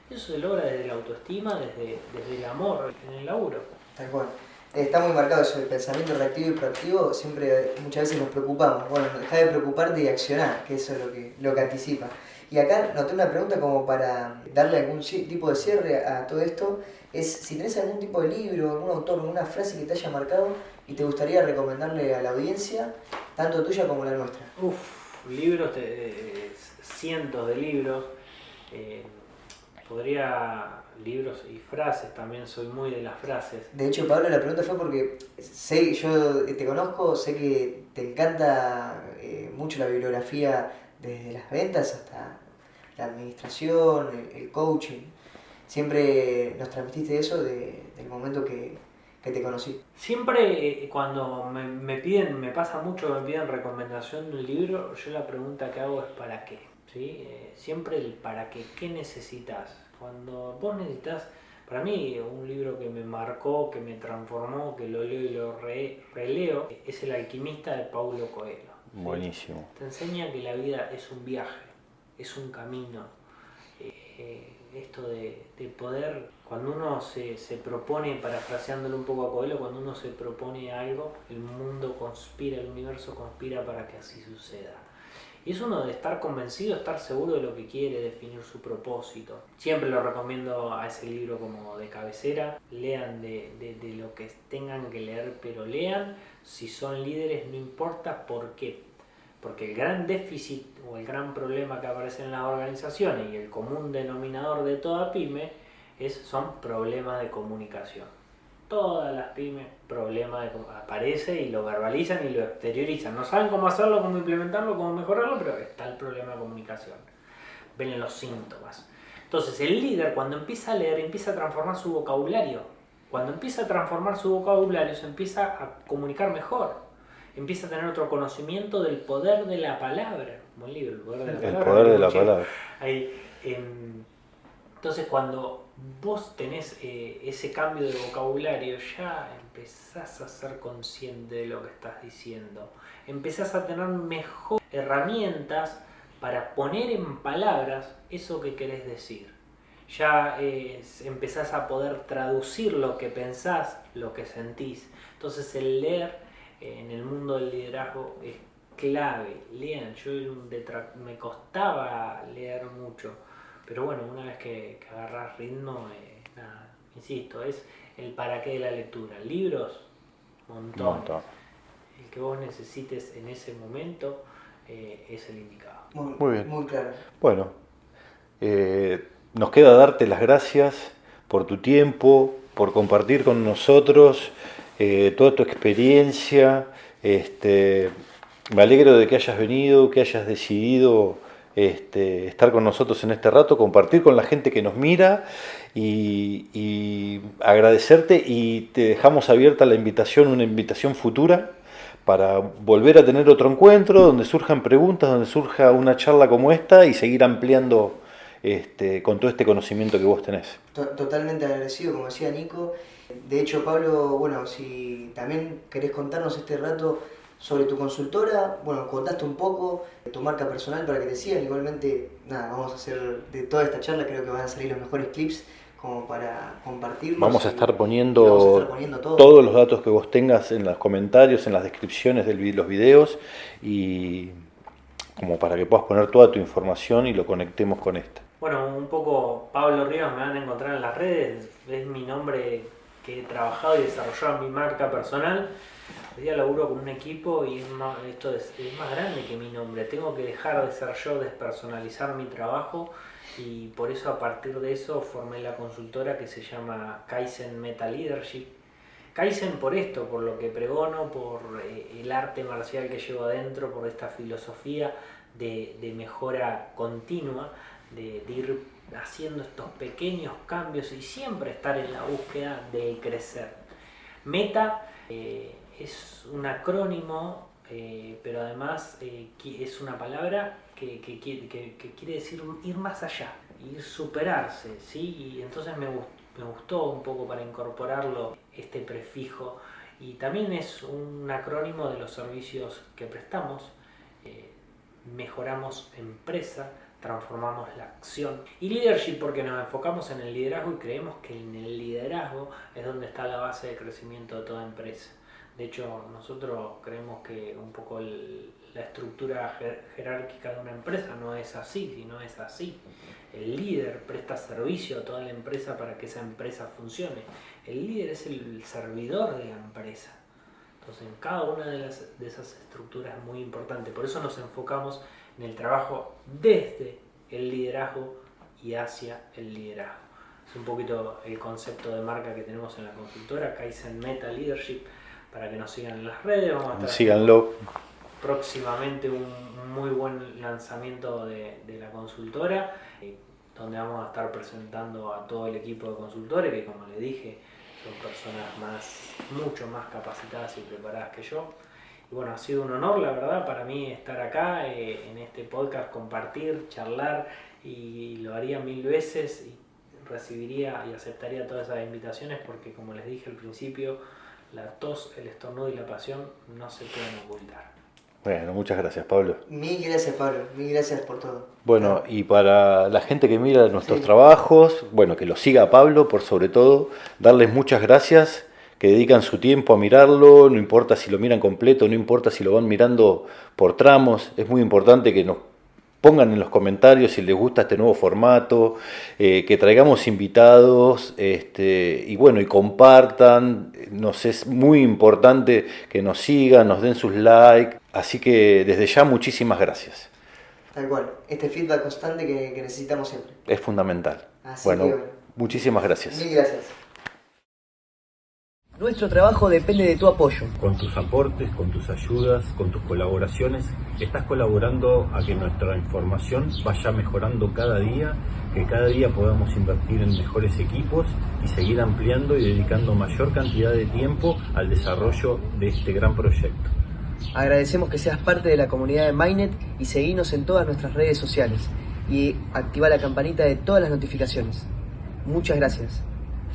Eso se logra desde la autoestima, desde el amor en el laburo. Tal cual. Está muy marcado eso, el pensamiento reactivo y proactivo. Siempre, muchas veces nos preocupamos. Bueno, deja de preocuparte y accionar, que eso es lo que anticipa. Y acá noté una pregunta como para darle algún tipo de cierre a todo esto. Es si tenés algún tipo de libro, algún autor, alguna frase que te haya marcado y te gustaría recomendarle a la audiencia, tanto tuya como la nuestra. Libros, cientos de libros. Libros y frases, también soy muy de las frases. De hecho, Pablo, la pregunta fue porque yo te conozco, sé que te encanta mucho la bibliografía, desde las ventas hasta la administración, el coaching. Siempre nos transmitiste eso del momento que te conocí. Siempre cuando me pasa mucho, me piden recomendación de un libro, yo la pregunta que hago es ¿para qué? ¿Sí? Siempre el ¿para qué? ¿Qué necesitas? Cuando vos necesitas, para mí un libro que me marcó, que me transformó, que lo leo y lo releo, es El alquimista de Paulo Coelho. ¿Sí? Buenísimo. Te enseña que la vida es un viaje, es un camino. Esto de poder, cuando uno se propone, parafraseándolo un poco a Coelho, cuando uno se propone algo, el mundo conspira, el universo conspira para que así suceda. Y es uno de estar convencido, estar seguro de lo que quiere, definir su propósito. Siempre lo recomiendo a ese libro como de cabecera. Lean de lo que tengan que leer, pero lean. Si son líderes, no importa por qué. Porque el gran déficit o el gran problema que aparece en las organizaciones y el común denominador de toda pyme son problemas de comunicación. Todas las pymes aparece y lo verbalizan y lo exteriorizan. No saben cómo hacerlo, cómo implementarlo, cómo mejorarlo, pero está el problema de comunicación. Ven los síntomas. Entonces el líder, cuando empieza a leer, empieza a transformar su vocabulario. Cuando empieza a transformar su vocabulario, se empieza a comunicar mejor. Empieza a tener otro conocimiento del poder de la palabra. Buen libro, el poder de la palabra. El poder de la palabra. Entonces cuando vos tenés ese cambio de vocabulario, ya empezás a ser consciente de lo que estás diciendo. Empezás a tener mejor herramientas para poner en palabras eso que querés decir. Ya empezás a poder traducir lo que pensás, lo que sentís. Entonces el leer en el mundo del liderazgo es clave. Lean, me costaba leer mucho, pero bueno, una vez que agarrás ritmo, insisto, es el para qué de la lectura. Libros, montón. El que vos necesites en ese momento es el indicado. Muy bien. Muy claro. Bueno, nos queda darte las gracias por tu tiempo, por compartir con nosotros toda tu experiencia. Me alegro de que hayas venido, que hayas decidido estar con nosotros en este rato, compartir con la gente que nos mira y agradecerte, y te dejamos abierta la invitación, una invitación futura para volver a tener otro encuentro donde surjan preguntas, donde surja una charla como esta y seguir ampliando con todo este conocimiento que vos tenés. Totalmente agradecido, como decía Nico. De hecho, Pablo, bueno, si también querés contarnos este rato sobre tu consultora, bueno, contaste un poco de tu marca personal para que te sigan. Igualmente, nada, vamos a hacer de toda esta charla, creo que van a salir los mejores clips como para compartirlos. Vamos a estar poniendo todos los datos que vos tengas en los comentarios, en las descripciones de los videos, y como para que puedas poner toda tu información y lo conectemos con esta. Bueno, un poco Pablo Rivas me van a encontrar en las redes, es mi nombre que he trabajado y desarrollado en mi marca personal. Hoy día laburo con un equipo y esto es más grande que mi nombre. Tengo que dejar de ser yo, despersonalizar mi trabajo, y por eso a partir de eso formé la consultora que se llama Kaizen Meta Leadership. Kaizen por esto, por lo que pregono, por el arte marcial que llevo adentro, por esta filosofía de mejora continua, de ir haciendo estos pequeños cambios y siempre estar en la búsqueda de crecer. Meta es un acrónimo pero además es una palabra que quiere decir ir más allá, ir superarse, ¿sí? Y entonces me gustó un poco para incorporarlo este prefijo, y también es un acrónimo de los servicios que prestamos. Mejoramos empresa, transformamos la acción, y leadership porque nos enfocamos en el liderazgo y creemos que en el liderazgo es donde está la base de crecimiento de toda empresa. De hecho, nosotros creemos que un poco la estructura jerárquica de una empresa no es así, sino es así. El líder presta servicio a toda la empresa para que esa empresa funcione. El líder es el servidor de la empresa. Entonces, en cada una de esas estructuras es muy importante. Por eso nos enfocamos en el trabajo desde el liderazgo y hacia el liderazgo. Es un poquito el concepto de marca que tenemos en la consultora, Kaizen Meta Leadership, para que nos sigan en las redes. Vamos a estar Síganlo. Próximamente un muy buen lanzamiento de la consultora, donde vamos a estar presentando a todo el equipo de consultores, que como les dije, son personas mucho más capacitadas y preparadas que yo. Y bueno, ha sido un honor, la verdad, para mí estar acá en este podcast, compartir, charlar, y lo haría 1000 veces y recibiría y aceptaría todas esas invitaciones, porque como les dije al principio, la tos, el estornudo y la pasión no se pueden ocultar. Bueno, muchas gracias, Pablo. Mil gracias, Pablo. Mil gracias por todo. Bueno, y para la gente que mira nuestros trabajos, bueno, que lo siga a Pablo, por sobre todo, darles muchas gracias, que dedican su tiempo a mirarlo, no importa si lo miran completo, no importa si lo van mirando por tramos, es muy importante que nos pongan en los comentarios si les gusta este nuevo formato, que traigamos invitados, y bueno, y compartan. Nos es muy importante que nos sigan, nos den sus likes, así que desde ya muchísimas gracias. Tal cual, este feedback constante que necesitamos siempre. Es fundamental. Así Bueno, que bueno, muchísimas gracias. mil gracias. Nuestro trabajo depende de tu apoyo. Con tus aportes, con tus ayudas, con tus colaboraciones, estás colaborando a que nuestra información vaya mejorando cada día, que cada día podamos invertir en mejores equipos y seguir ampliando y dedicando mayor cantidad de tiempo al desarrollo de este gran proyecto. Agradecemos que seas parte de la comunidad de Mainnet y seguinos en todas nuestras redes sociales y activa la campanita de todas las notificaciones. Muchas gracias.